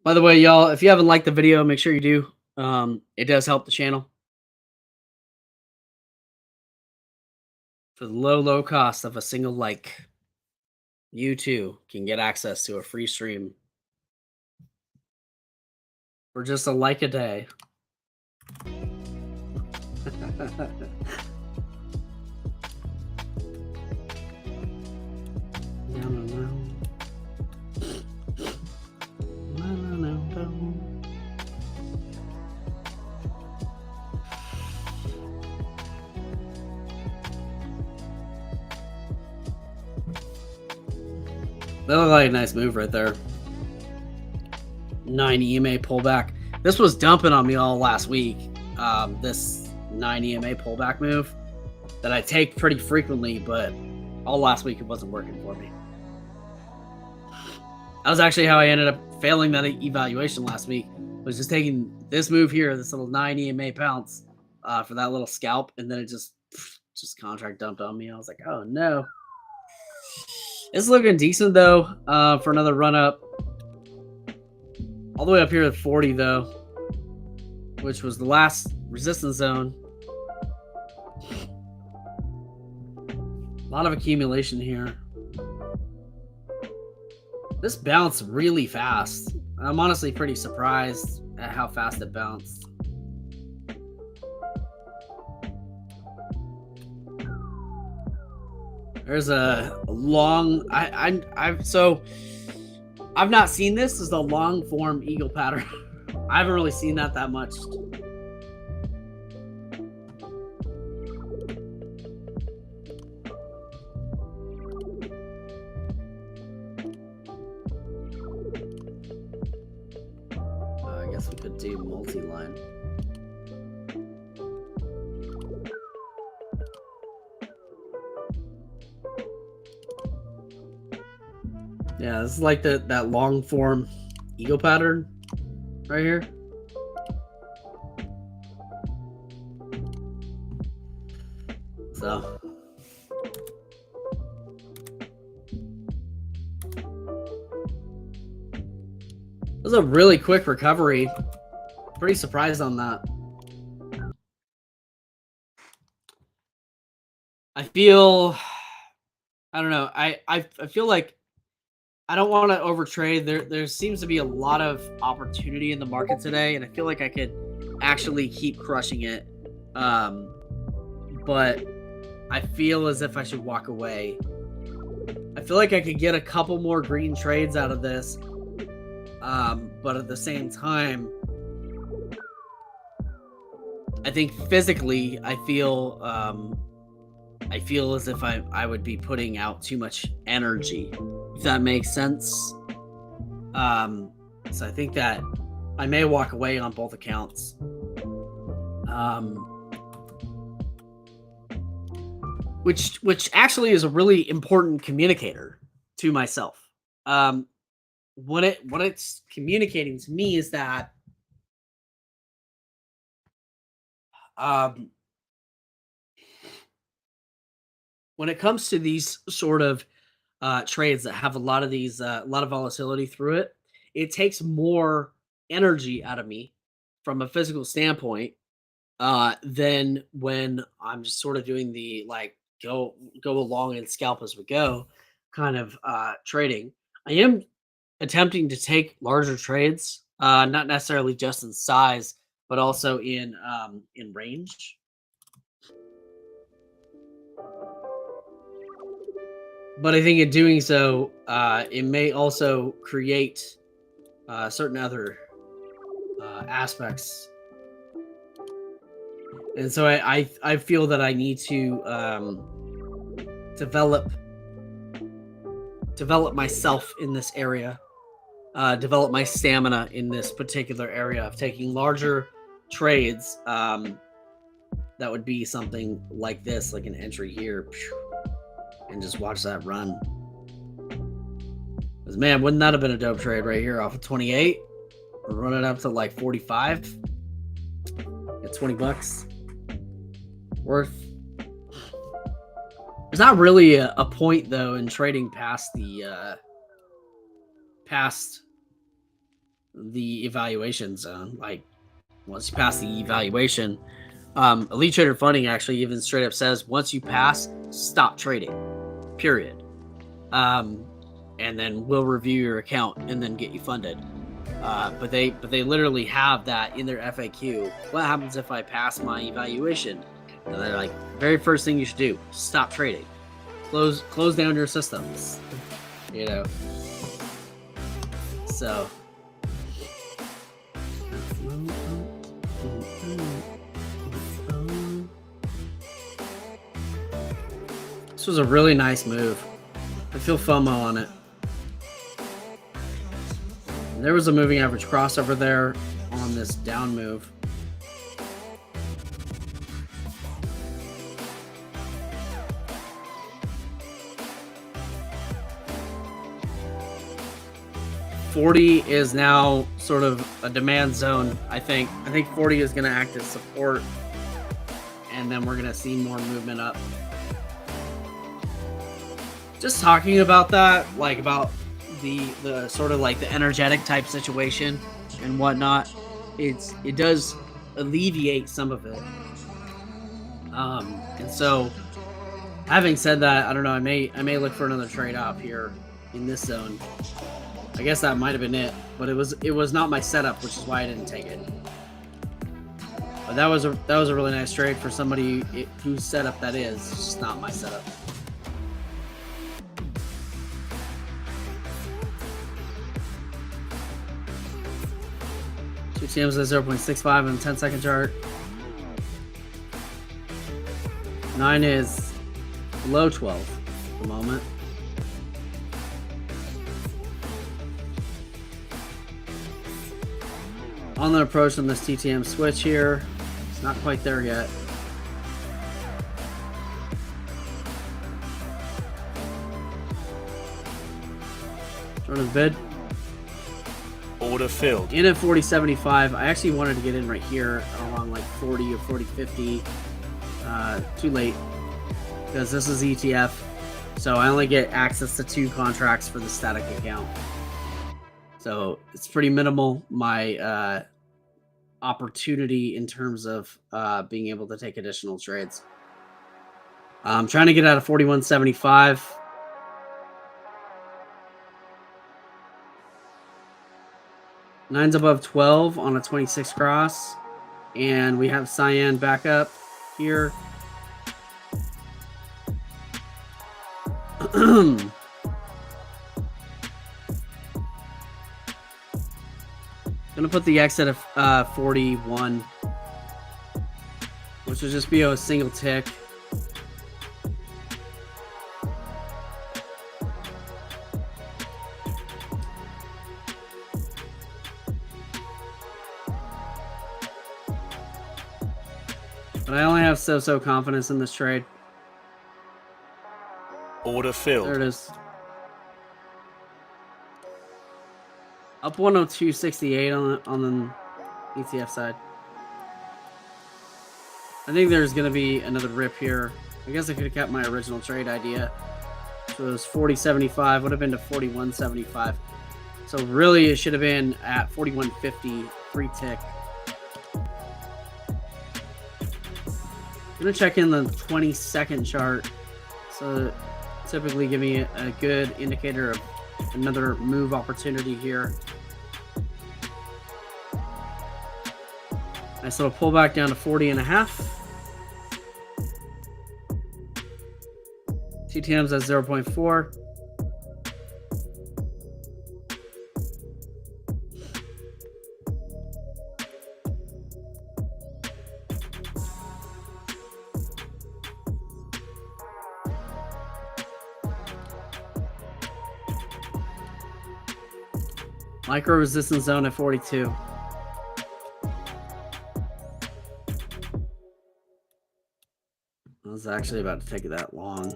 By the way, y'all, if you haven't liked the video, make sure you do. It does help the channel. For the low cost of a single like, you too can get access to a free stream for just a like a day. That looked like a nice move right there. 9 EMA pullback. This was dumping on me all last week. This 9 EMA pullback move that I take pretty frequently, but all last week it wasn't working for me. That was actually how I ended up failing that evaluation last week. Was just taking this move here, this little 9 EMA bounce for that little scalp, and then it just contract dumped on me. I was like, oh no. It's looking decent though for another run up. All the way up here at 40 though, which was the last resistance zone. A lot of accumulation here. This bounced really fast. I'm honestly pretty surprised at how fast it bounced. There's a long I've not seen this as the long form eagle pattern. I haven't really seen that much. I guess we could do multi-line. Yeah, this is like that long form eagle pattern right here. So it was a really quick recovery. Pretty surprised on that. I feel I don't know. I feel like I don't want to overtrade. There seems to be a lot of opportunity in the market today, and I feel like I could actually keep crushing it. Um, but I feel as if I should walk away. I feel like I could get a couple more green trades out of this. But at the same time, I think physically, I feel as if I would be putting out too much energy, if that makes sense. Um, so I think that I may walk away on both accounts. Um, which actually is a really important communicator to myself. Um, what it's communicating to me is that um, when it comes to these sort of trades that have a lot of volatility through it, it takes more energy out of me from a physical standpoint than when I'm just sort of doing the like go along and scalp as we go kind of trading. I am attempting to take larger trades, not necessarily just in size, but also in range. But I think in doing so, it may also create certain other aspects, and so I feel that I need to develop develop myself in this area, develop my stamina in this particular area of taking larger trades. That would be something like this, like an entry here, and just watch that run. Because man, wouldn't that have been a dope trade right here off of 28? Run it up to like 45 at 20 bucks worth. There's not really a point though in trading past the evaluation zone. Like once you pass the evaluation, Elite Trader Funding actually even straight up says once you pass, stop trading. Period. And then we'll review your account and then get you funded. But they literally have that in their FAQ. What happens if I pass my evaluation? And they're like, very first thing you should do, stop trading. Close down your systems. You know. So this was a really nice move. I feel FOMO on it. And there was a moving average crossover there on this down move. $40 is now sort of a demand zone. I think $40 is going to act as support, and then we're going to see more movement up. Just talking about that, like about the sort of like the energetic type situation and whatnot, it does alleviate some of it. And so having said that, I don't know, I may look for another trade off here in this zone. I guess that might have been it, but it was not my setup, which is why I didn't take it. But that was a really nice trade for somebody whose setup that is. It's just not my setup. Two TMs at 0.65 on the 10-second chart. 9 is below 12 at the moment. On the approach on this TTM switch here. It's not quite there yet. Sort of bid. Order filled. In at 40.75. I actually wanted to get in right here along like 40 or 40.50. Too late because this is ETF. So I only get access to 2 contracts for the static account. So it's pretty minimal, my opportunity in terms of being able to take additional trades. I'm trying to get out of 41.75. Nine's above 12 on a 26 cross. And we have cyan back up here. Gonna put the exit of 41, which will just be a single tick. But I only have so confidence in this trade. Order filled. There it is. Up 102.68 on the ETF side. I think there's going to be another rip here. I guess I could have kept my original trade idea, which was 40.75, would have been to 41.75. So really it should have been at 41.50, free tick. I'm going to check in the 20-second chart. So typically give me a good indicator of another move opportunity here. Nice little pullback down to 40.5. TTM's at 0.4. Micro resistance zone at 42. I was actually about to take it that long.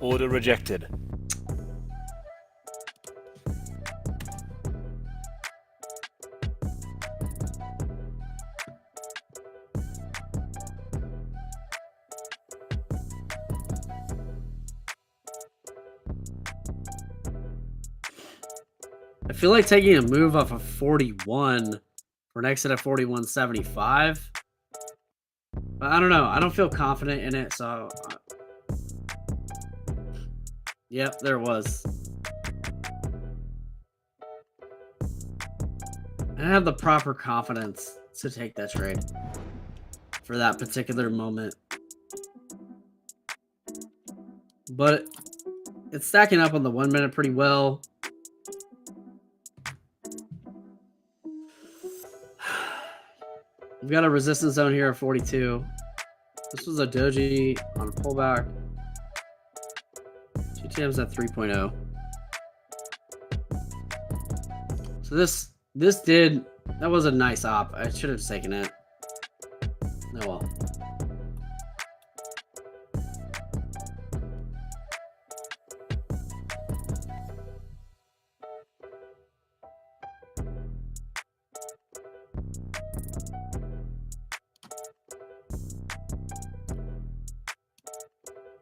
Order rejected. I feel like taking a move off of 41 for an exit at 41.75. But I don't know. I don't feel confident in it, so yep, there it was. I have the proper confidence to take that trade for that particular moment. But it's stacking up on the 1 minute pretty well. We've got a resistance zone here at 42. This was a doji on a pullback. GTM's at 3.0. So that was a nice op. I should have taken it. Oh well.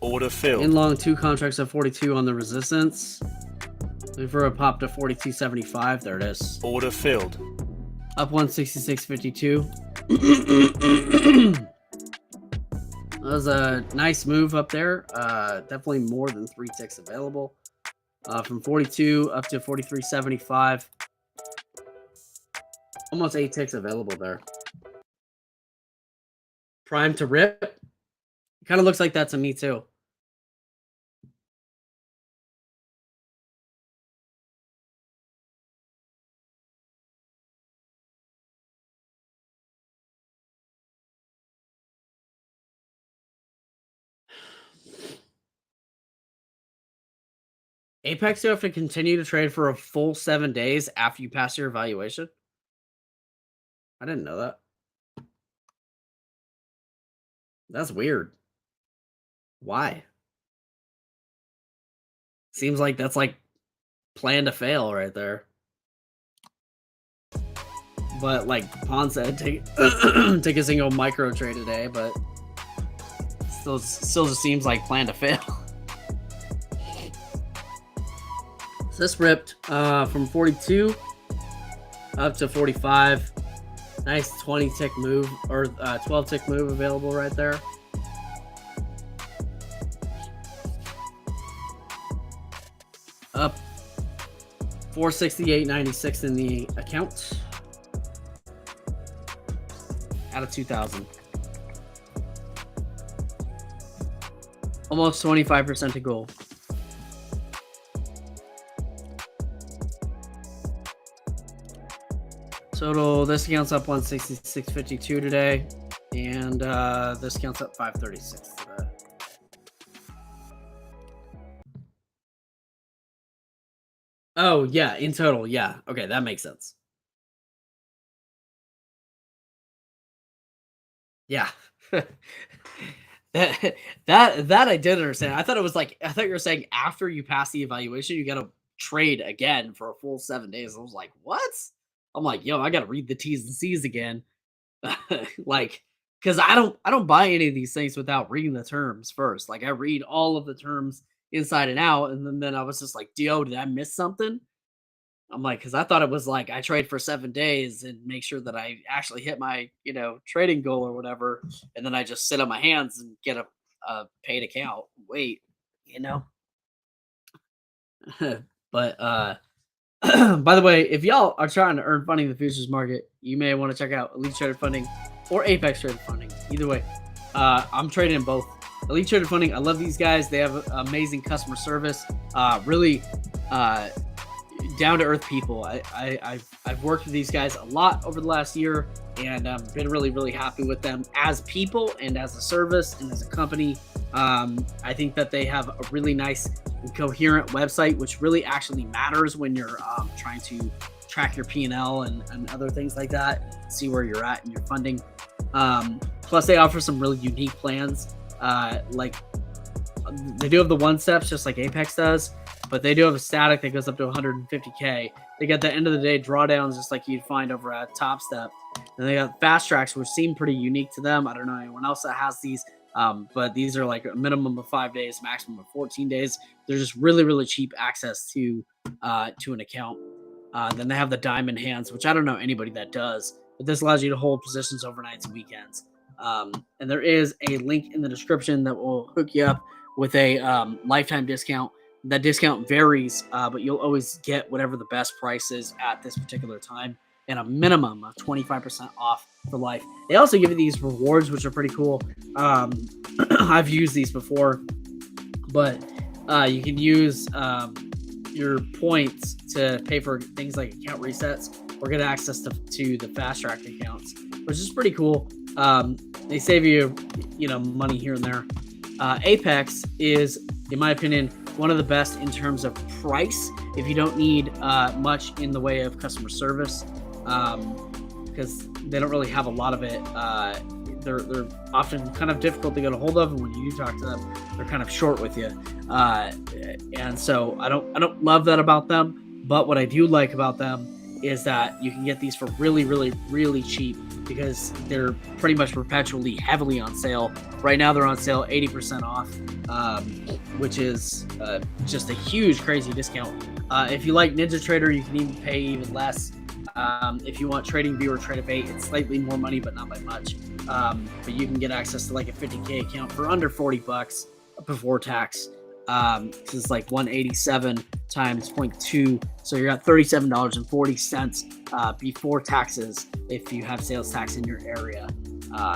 Order filled. In long 2 contracts at 42 on the resistance. Looking for a pop to 42.75. There it is. Order filled. Up 166.52. That was a nice move up there. Definitely more than 3 ticks available. From 42 up to 43.75. Almost 8 ticks available there. Prime to rip. Kind of looks like that to me too. Apex, you have to continue to trade for a full 7 days after you pass your evaluation. I didn't know that. That's weird. Why? Seems like that's like plan to fail right there. But like Pon said, take take a single micro trade a day, but still just seems like plan to fail. So this ripped from 42 up to 45. Nice 20 tick move or 12 tick move available right there. Up 468.96 in the account out of 2,000. Almost 25% to goal. Total, this account's up 166.52 today, and this account's up 536 today. Oh, yeah, in total, yeah. Okay, that makes sense. Yeah. That that I did understand. I thought it was like I thought you were saying after you pass the evaluation, you gotta trade again for a full 7 days. I was like, "What?" I'm like, "Yo, I gotta read the T's and C's again." Like, because I don't buy any of these things without reading the terms first. Like, I read all of the terms inside and out, and then I was just like, "Yo, did I miss something?" I'm like, because I thought it was like I trade for 7 days and make sure that I actually hit my, trading goal or whatever. And then I just sit on my hands and get a paid account. Wait, you know? But by the way, if y'all are trying to earn funding in the futures market, you may want to check out Elite Trader Funding or Apex Trader Funding. Either way, I'm trading in both. Elite Trader Funding, I love these guys. They have amazing customer service. Really, down to earth people. I've worked with these guys a lot over the last year, and been really happy with them as people and as a service and as a company. I think that they have a really nice and coherent website, which really actually matters when you're trying to track your P&L and other things like that, and see where you're at in your funding. Plus, they offer some really unique plans. Like they do have the one steps, just like Apex does, but they do have a static that goes up to 150K. They got the end of the day drawdowns, just like you'd find over at Top Step. And they got fast tracks, which seem pretty unique to them. I don't know anyone else that has these, but these are like a minimum of 5 days, maximum of 14 days. They're just really cheap access to an account. Then they have the diamond hands, which I don't know anybody that does, but this allows you to hold positions overnights and weekends. And there is a link in the description that will hook you up with a lifetime discount. That discount varies, but you'll always get whatever the best price is at this particular time, and a minimum of 25% off for life. They also give you these rewards, which are pretty cool. I've used these before, but you can use your points to pay for things like account resets or get access to the fast track accounts, which is pretty cool. They save you, money here and there. Apex is, in my opinion, one of the best in terms of price if you don't need much in the way of customer service, because they don't really have a lot of it. They're often kind of difficult to get a hold of, and when you do talk to them, they're kind of short with you. And so I don't love that about them. But what I do like about them is that you can get these for really cheap, because they're pretty much perpetually heavily on sale. Right now they're on sale 80% off, which is just a huge, crazy discount. If you like Ninja Trader, you can even pay even less. If you want TradingView or Trade it's slightly more money, but not by much. But you can get access to like a 50K account for under $40 before tax. It's like 187 times 0.2, so you're at $37.40 before taxes if you have sales tax in your area.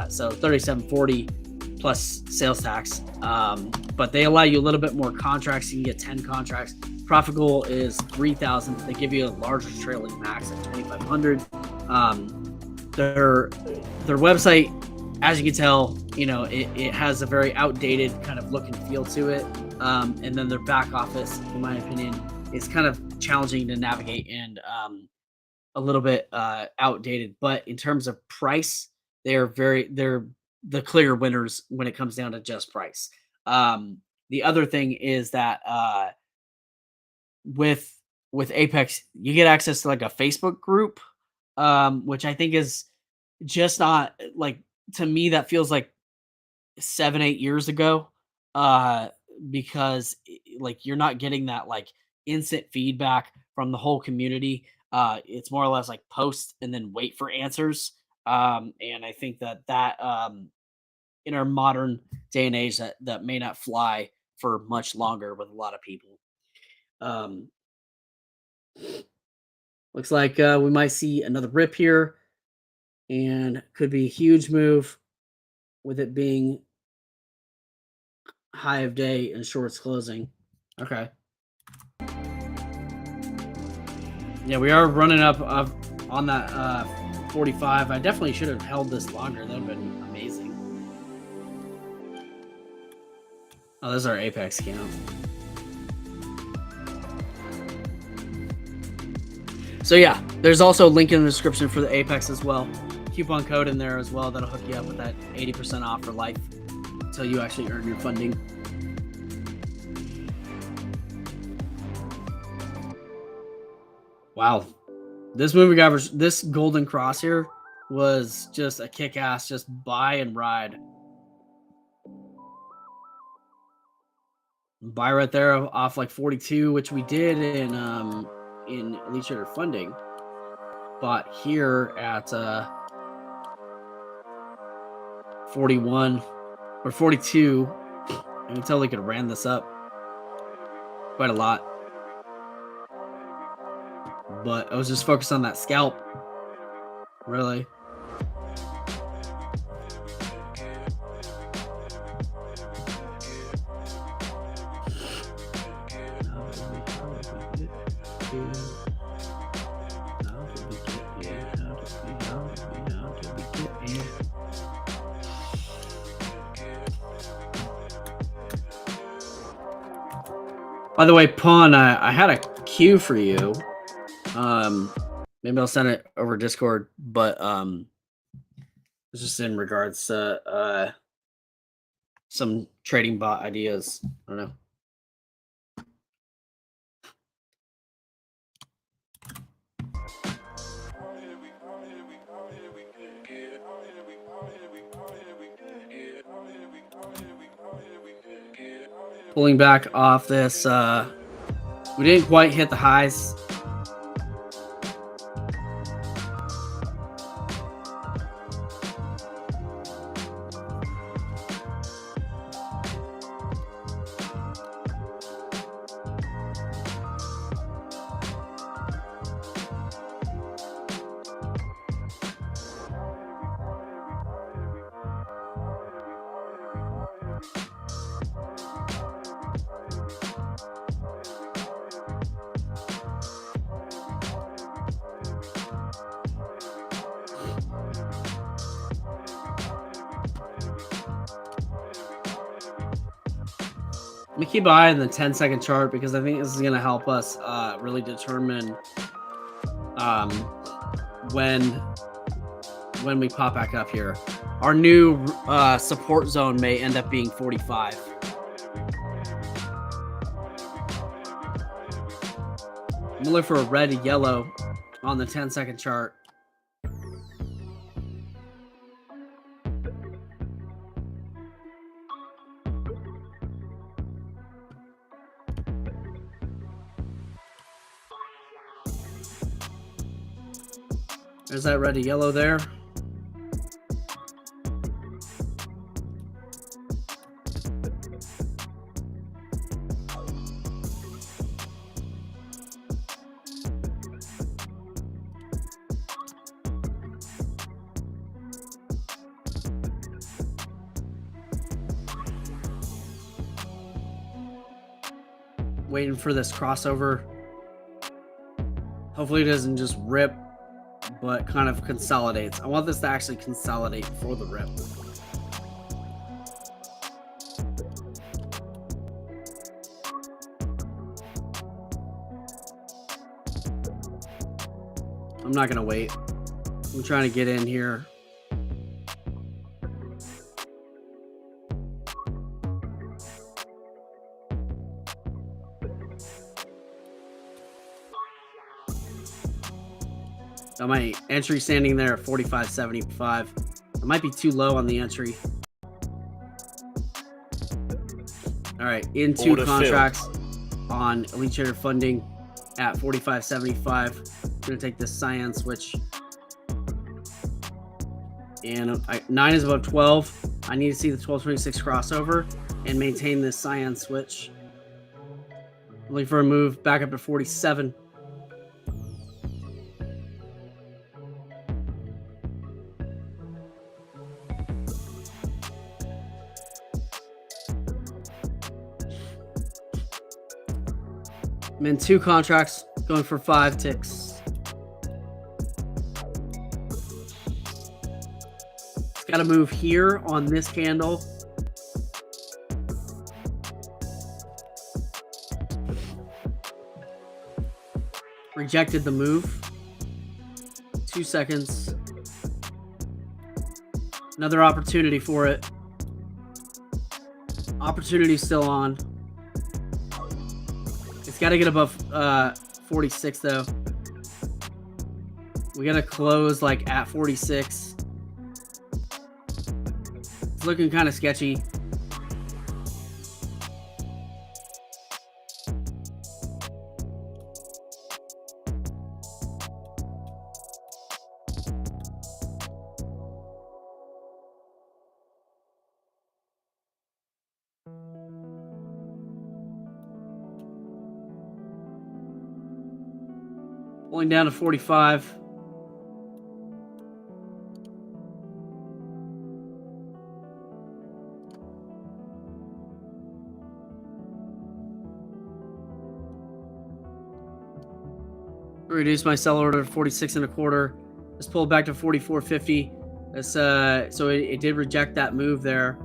So $37.40 plus sales tax. But they allow you a little bit more contracts. You can get 10 contracts. Profit goal is 3,000. They give you a larger trailing max at 2,500. Their website, as you can tell, it has a very outdated kind of look and feel to it. And then their back office, in my opinion, is kind of challenging to navigate and a little bit outdated. But in terms of price, they're the clear winners when it comes down to just price. The other thing is that with Apex, you get access to like a Facebook group, which I think is just not like, to me, that feels like 7-8 years ago. Because like you're not getting that like instant feedback from the whole community. It's more or less like post and then wait for answers. And I think that in our modern day and age, that may not fly for much longer with a lot of people. Um, Looks like we might see another rip here, and could be a huge move with it being high of day and shorts closing. Okay. Yeah, we are running up on that 45. I definitely should have held this longer. That would have been amazing. Oh, this is our Apex count. So yeah, there's also a link in the description for the Apex as well. Coupon code in there as well. That'll hook you up with that 80% off for life until you actually earn your funding. Wow. This moving average, this golden cross here was just a kick-ass, just buy and ride. Buy right there off like 42, which we did in Elite Trader funding. Bought here at 41 or 42. I can tell they could have ran this up quite a lot. But I was just focused on that scalp, really. By the way, Pawn, I had a cue for you. Maybe I'll send it over Discord, but it's just in regards to some trading bot ideas. I don't know. Pulling back off this, we didn't quite hit the highs. Let me keep an eye on the 10-second chart because I think this is going to help us really determine when we pop back up here. Our new support zone may end up being 45. I'm going to look for a red and yellow on the 10-second chart. There's that red and yellow there. Waiting for this crossover. Hopefully it doesn't just rip, but kind of consolidates. I want this to actually consolidate before the rip. I'm not gonna wait. I'm trying to get in here. Got my entry standing there at 45.75. It might be too low on the entry. All right, into Order contracts. filled. on Elite Trader funding at 45.75. I'm going to take this cyan switch. And 9 is above 12. I need to see the 12.26 crossover and maintain this cyan switch. I'm looking for a move back up to 47. I'm in 2 contracts, going for 5 ticks. It's got to move here on this candle. Rejected the move. 2 seconds. Another opportunity for it. Opportunity still on. It's got to get above 46 though. We got to close like at 46. It's looking kind of sketchy. Pulling down to 45. Reduce my sell order to 46.25. Just pulled back to 44.50. So it did reject that move there.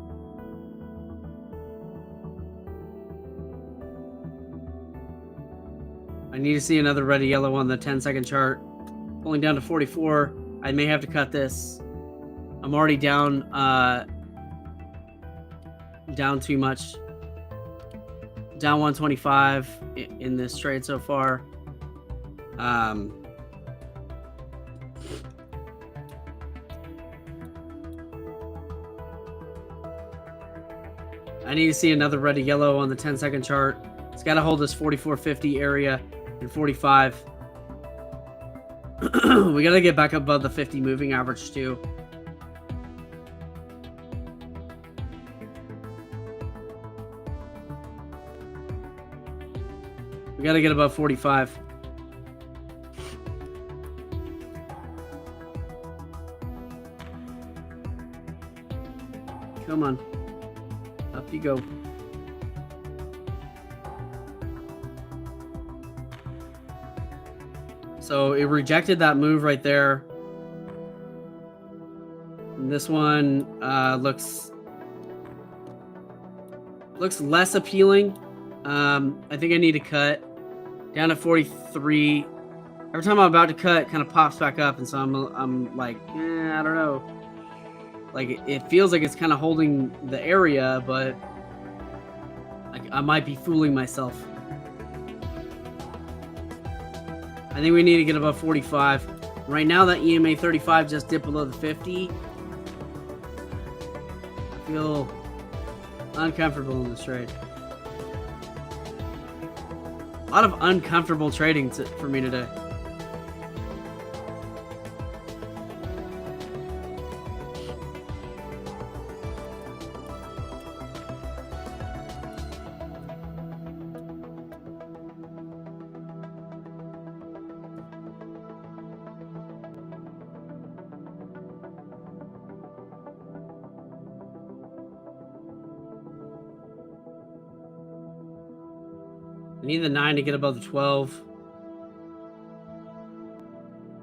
I need to see another red or yellow on the 10-second chart. Pulling down to 44. I may have to cut this. I'm already down too much. Down 125 in this trade so far. I need to see another red or yellow on the 10-second chart. It's got to hold this 44.50 area and 45. We got to get back above the 50 moving average too. We got to get above 45. Come on. Up you go. So it rejected that move right there. And this one looks less appealing. I think I need to cut down to 43. Every time I'm about to cut, it kind of pops back up, and so I'm like, I don't know. Like it feels like it's kind of holding the area, but I might be fooling myself. I think we need to get above 45. Right now, that EMA 35 just dipped below the 50. I feel uncomfortable in this trade. A lot of uncomfortable trading for me today. I need the 9 to get above the 12.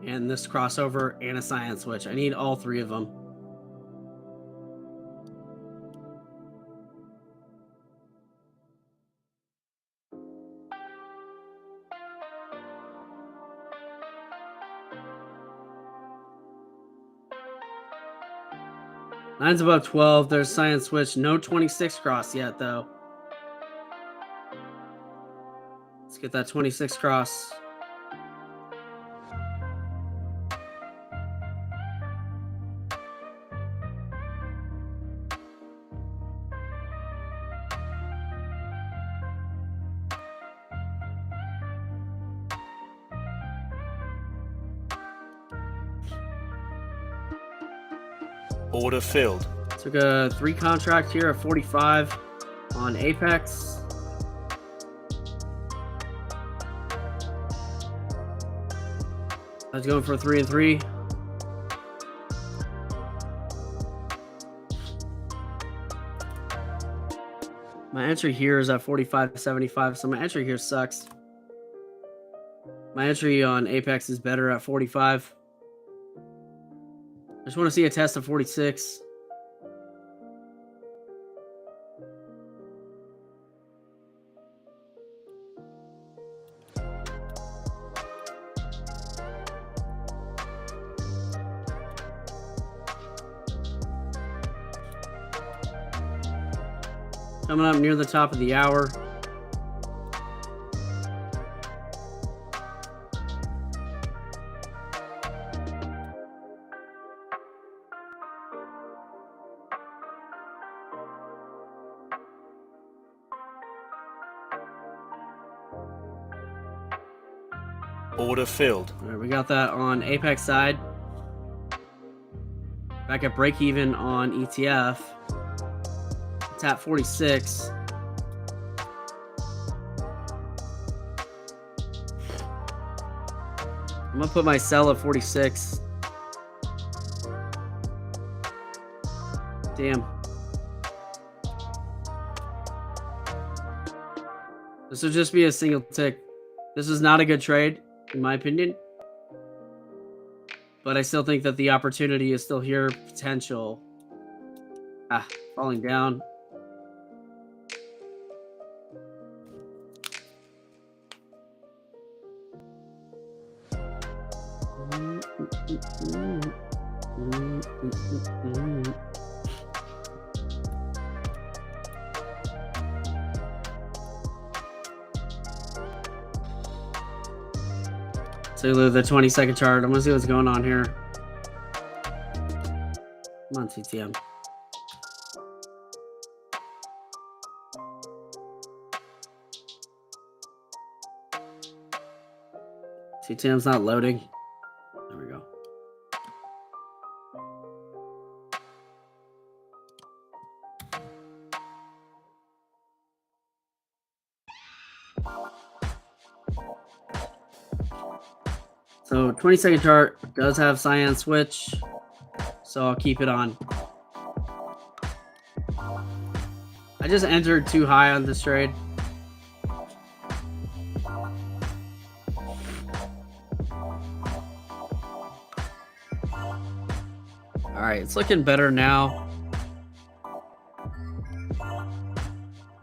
And this crossover and a cyan switch. I need all 3 of them. Nine's above 12. There's cyan switch. No 26 cross yet, though. Let's get that 26 cross. Order filled. Took a 3 contract here at 45 on Apex. I was going for 3 and 3. My entry here is at 45.75, so my entry here sucks. My entry on Apex is better at 45. I just want to see a test of 46. Coming up near the top of the hour. Order filled. All right, we got that on Apex side. Back at break even on ETF. It's at 46. I'm gonna put my sell at 46. Damn. This will just be a single tick. This is not a good trade, in my opinion. But I still think that the opportunity is still here. Potential. Falling down. So the 20-second chart. I'm gonna see what's going on here. Come on, TTM. TTM's not loading. There we go. So 20-second chart does have cyan switch, so I'll keep it on. I just entered too high on this trade. All right, it's looking better now.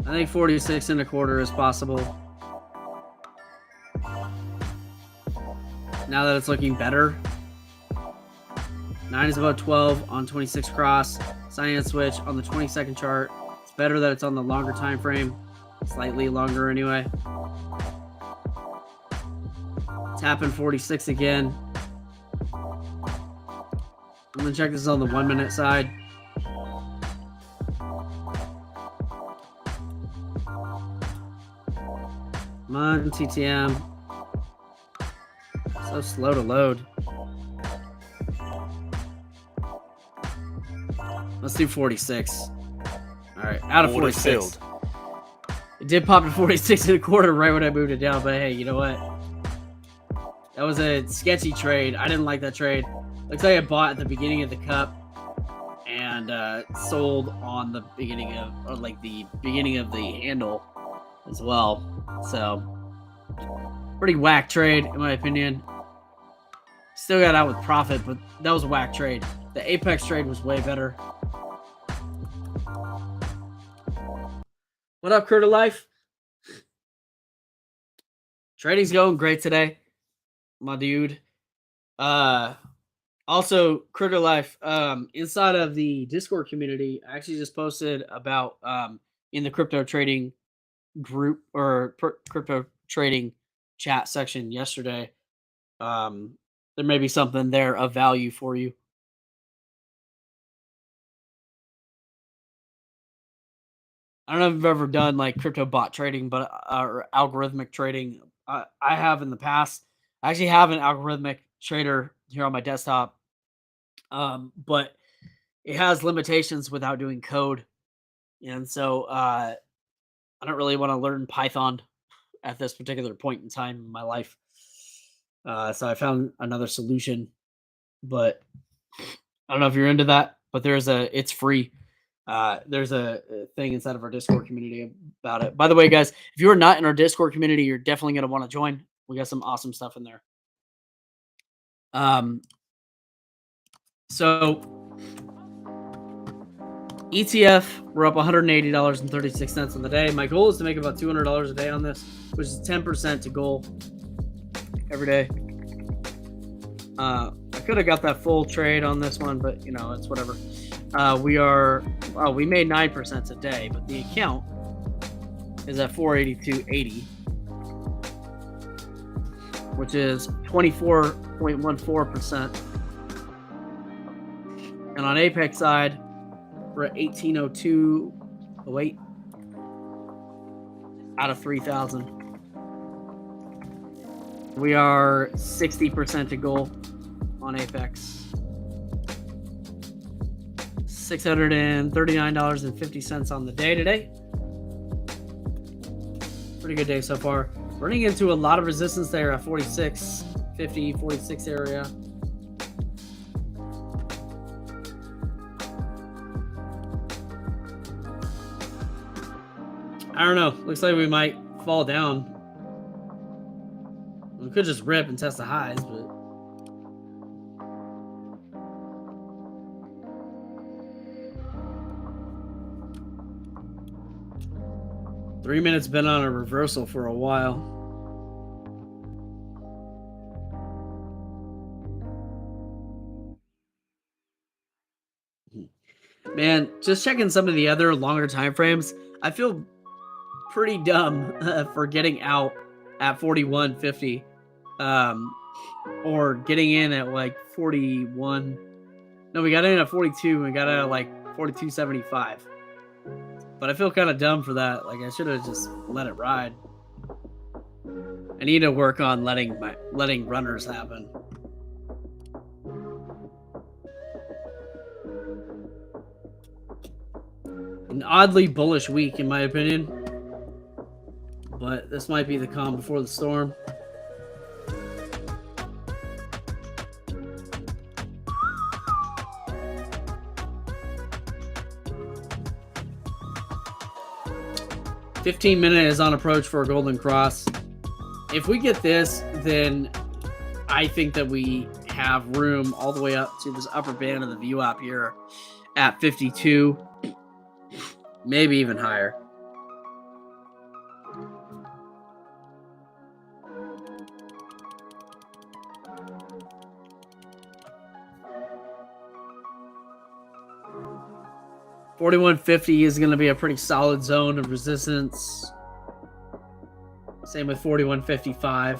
I think 46.25 is possible. Now that it's looking better. 9 is about 12 on 26 cross. Cyan switch on the 20-second chart. It's better that it's on the longer time frame. Slightly longer anyway. Tapping 46 again. I'm gonna check this on the 1 minute side. Come on, TTM. So slow to load. Let's do 46. All right, out of 46. Filled. It did pop to 46.25 right when I moved it down, but hey, you know what? That was a sketchy trade. I didn't like that trade. Looks like I bought at the beginning of the cup and sold on the beginning of, or like the beginning of the handle as well. So pretty whack trade in my opinion. Still got out with profit, but that was a whack trade. The Apex trade was way better. What up, Critter Life? Trading's going great today, my dude. Also, Critter Life, inside of the Discord community, I actually just posted about in the crypto trading group or crypto trading chat section yesterday. There may be something there of value for you. I don't know if you've ever done like crypto bot trading, but or algorithmic trading. I have in the past. I actually have an algorithmic trader here on my desktop. But it has limitations without doing code, and so I don't really want to learn Python at this particular point in time in my life. So I found another solution, but I don't know if you're into that. But it's free. There's a thing inside of our Discord community about it. By the way, guys, if you are not in our Discord community, you're definitely going to want to join. We got some awesome stuff in there. So ETF, we're up $180.36 on the day. My goal is to make about $200 a day on this, which is 10% to goal every day. I could have got that full trade on this one, but it's whatever. We made 9% today, but the account is at 482.80, which is 24.14%. And on Apex side, we're at 1802.08 out of 3,000. We are 60% to goal on Apex. $639.50 on the day today. Pretty good day so far. Running into a lot of resistance there at 46, 50, 46 area. I don't know. Looks like we might fall down. We could just rip and test the highs, but 3 minutes been on a reversal for a while. Man, just checking some of the other longer time frames, I feel pretty dumb for getting out at 41.50, or getting in at like 41. No, we got in at 42. We got out at like 42.75. But I feel kind of dumb for that. Like, I should have just let it ride. I need to work on letting runners happen. An oddly bullish week, in my opinion. But this might be the calm before the storm. $15-minute is on approach for a golden cross. If we get this, then I think that we have room all the way up to this upper band of the VWAP here at 52, maybe even higher. $41.50 is going to be a pretty solid zone of resistance. Same with $41.55.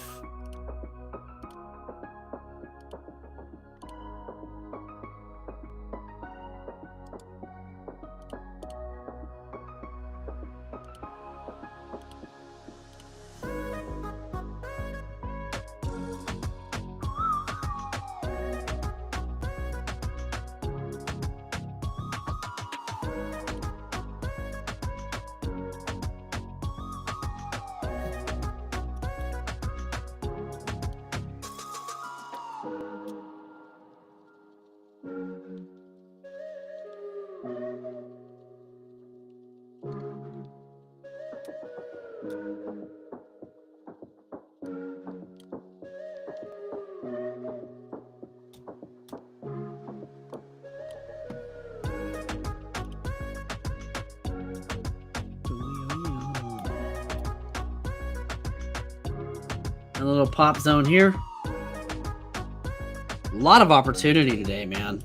A little pop zone here. A lot of opportunity today, man.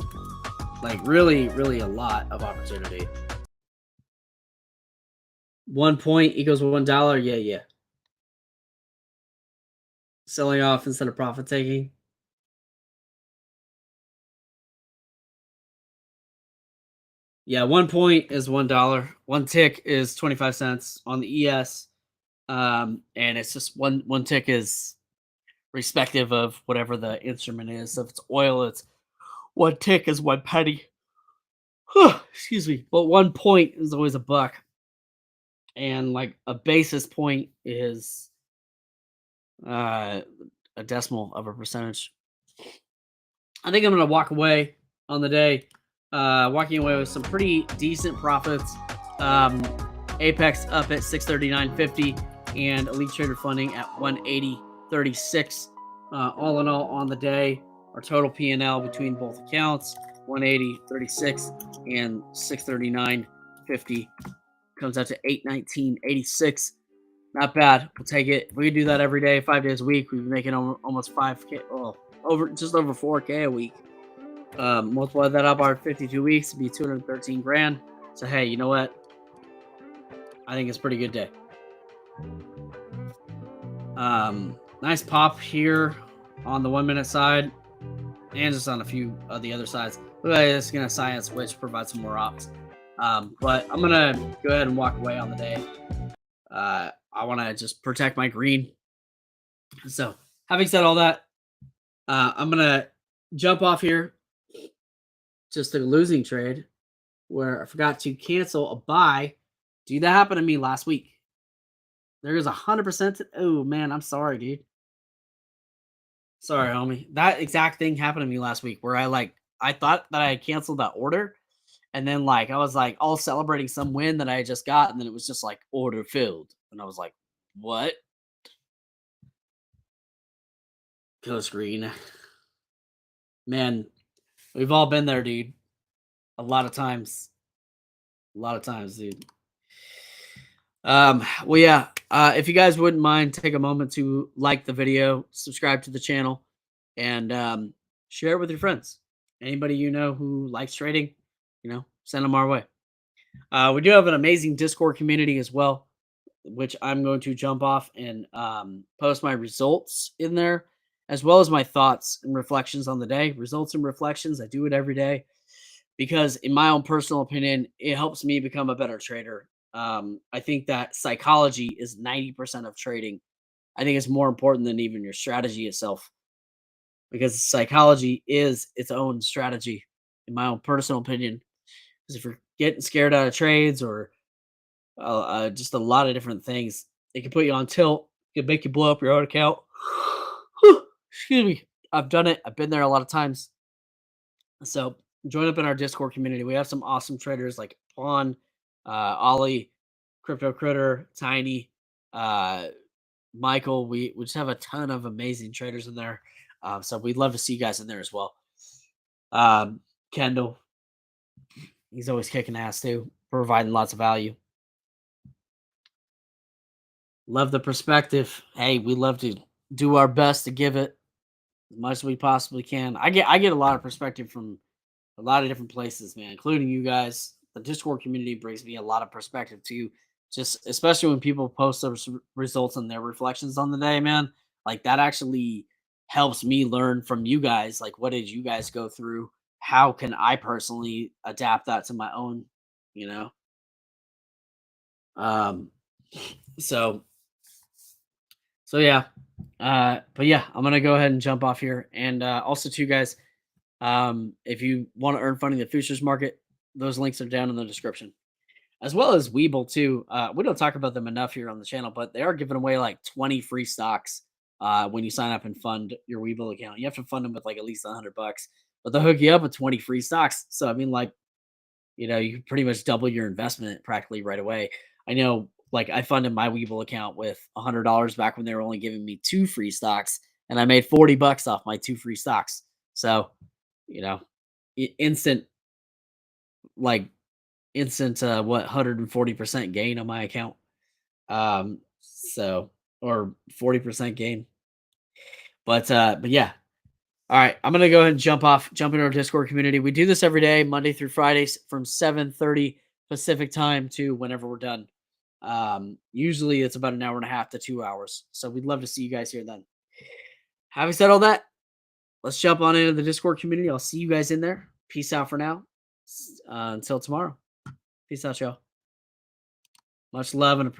Like, really, really a lot of opportunity. 1 point equals $1. Yeah. Selling off instead of profit taking. Yeah, 1 point is $1. 1 tick is 25 cents on the ES. And it's just one tick is respective of whatever the instrument is. So if it's oil, it's 1 tick is 1 penny. Excuse me. But 1 point is always a buck, and like a basis point is uh, a decimal of a percentage. I think I'm gonna walk away on the day, walking away with some pretty decent profits. Um, Apex up at 639.50 and Elite Trader Funding at 180.36. All in all, on the day, our total P&L between both accounts 180.36 and 639.50 comes out to 819.86. Not bad. We'll take it. If we could do that every day, 5 days a week, we'd be making almost 5K, well, just over 4K a week. Multiply that up by 52 weeks, it'd be 213 grand. So hey, you know what? I think it's a pretty good day. Nice pop here on the 1 minute side, and just on a few of the other sides. Look like it's gonna silence switch, provide some more ops. But I'm gonna go ahead and walk away on the day. I want to just protect my green. So, having said all that, I'm gonna jump off here. Just a losing trade where I forgot to cancel a buy. Dude, that happened to me last week. There is 100%. Oh man, I'm sorry, dude. Sorry, homie. That exact thing happened to me last week where I thought that I had canceled that order, and then I was all celebrating some win that I had just got, and then it was just like order filled, and I was like, what? Go screen. Man, we've all been there, dude. A lot of times. A lot of times, dude. Well, yeah. If you guys wouldn't mind, take a moment to like the video, subscribe to the channel, and share it with your friends. Anybody you know who likes trading, send them our way. We do have an amazing Discord community as well, which I'm going to jump off and post my results in there, as well as my thoughts and reflections on the day. Results and reflections, I do it every day because, in my own personal opinion, it helps me become a better trader. I think that psychology is 90% of trading. I think it's more important than even your strategy itself, because psychology is its own strategy, in my own personal opinion. Because if you're getting scared out of trades or just a lot of different things, it can put you on tilt. It can make you blow up your own account. Excuse me. I've done it. I've been there a lot of times. So join up in our Discord community. We have some awesome traders like Pawn, Ollie, Crypto Critter, Tiny, Michael. We just have a ton of amazing traders in there. So we'd love to see you guys in there as well. Kendall, he's always kicking ass too, providing lots of value. Love the perspective. Hey, we love to do our best to give it as much as we possibly can. I get a lot of perspective from a lot of different places, man, including you guys. The Discord community brings me a lot of perspective too. Just especially when people post those results and their reflections on the day, man. Like that actually helps me learn from you guys. Like, what did you guys go through? How can I personally adapt that to my own, you know? Um, so yeah. But yeah, I'm gonna go ahead and jump off here. And also too, guys, if you want to earn funding the futures market, those links are down in the description. As well as WeBull too. We don't talk about them enough here on the channel, but they are giving away like 20 free stocks when you sign up and fund your WeBull account. You have to fund them with like at least $100, but they'll hook you up with 20 free stocks. So I mean, like, you can pretty much double your investment practically right away. I know, like, I funded my WeBull account with $100 back when they were only giving me 2 free stocks, and I made $40 off my 2 free stocks. So, instant, like, what, 140% gain on my account. So, or 40% gain. But yeah. All right, I'm gonna go ahead and jump into our Discord community. We do this every day, Monday through Fridays, from 7:30 Pacific time to whenever we're done. Usually it's about an hour and a half to 2 hours. So we'd love to see you guys here then. Having said all that, let's jump on into the Discord community. I'll see you guys in there. Peace out for now. Until tomorrow. Peace out, y'all. Much love and appreciation.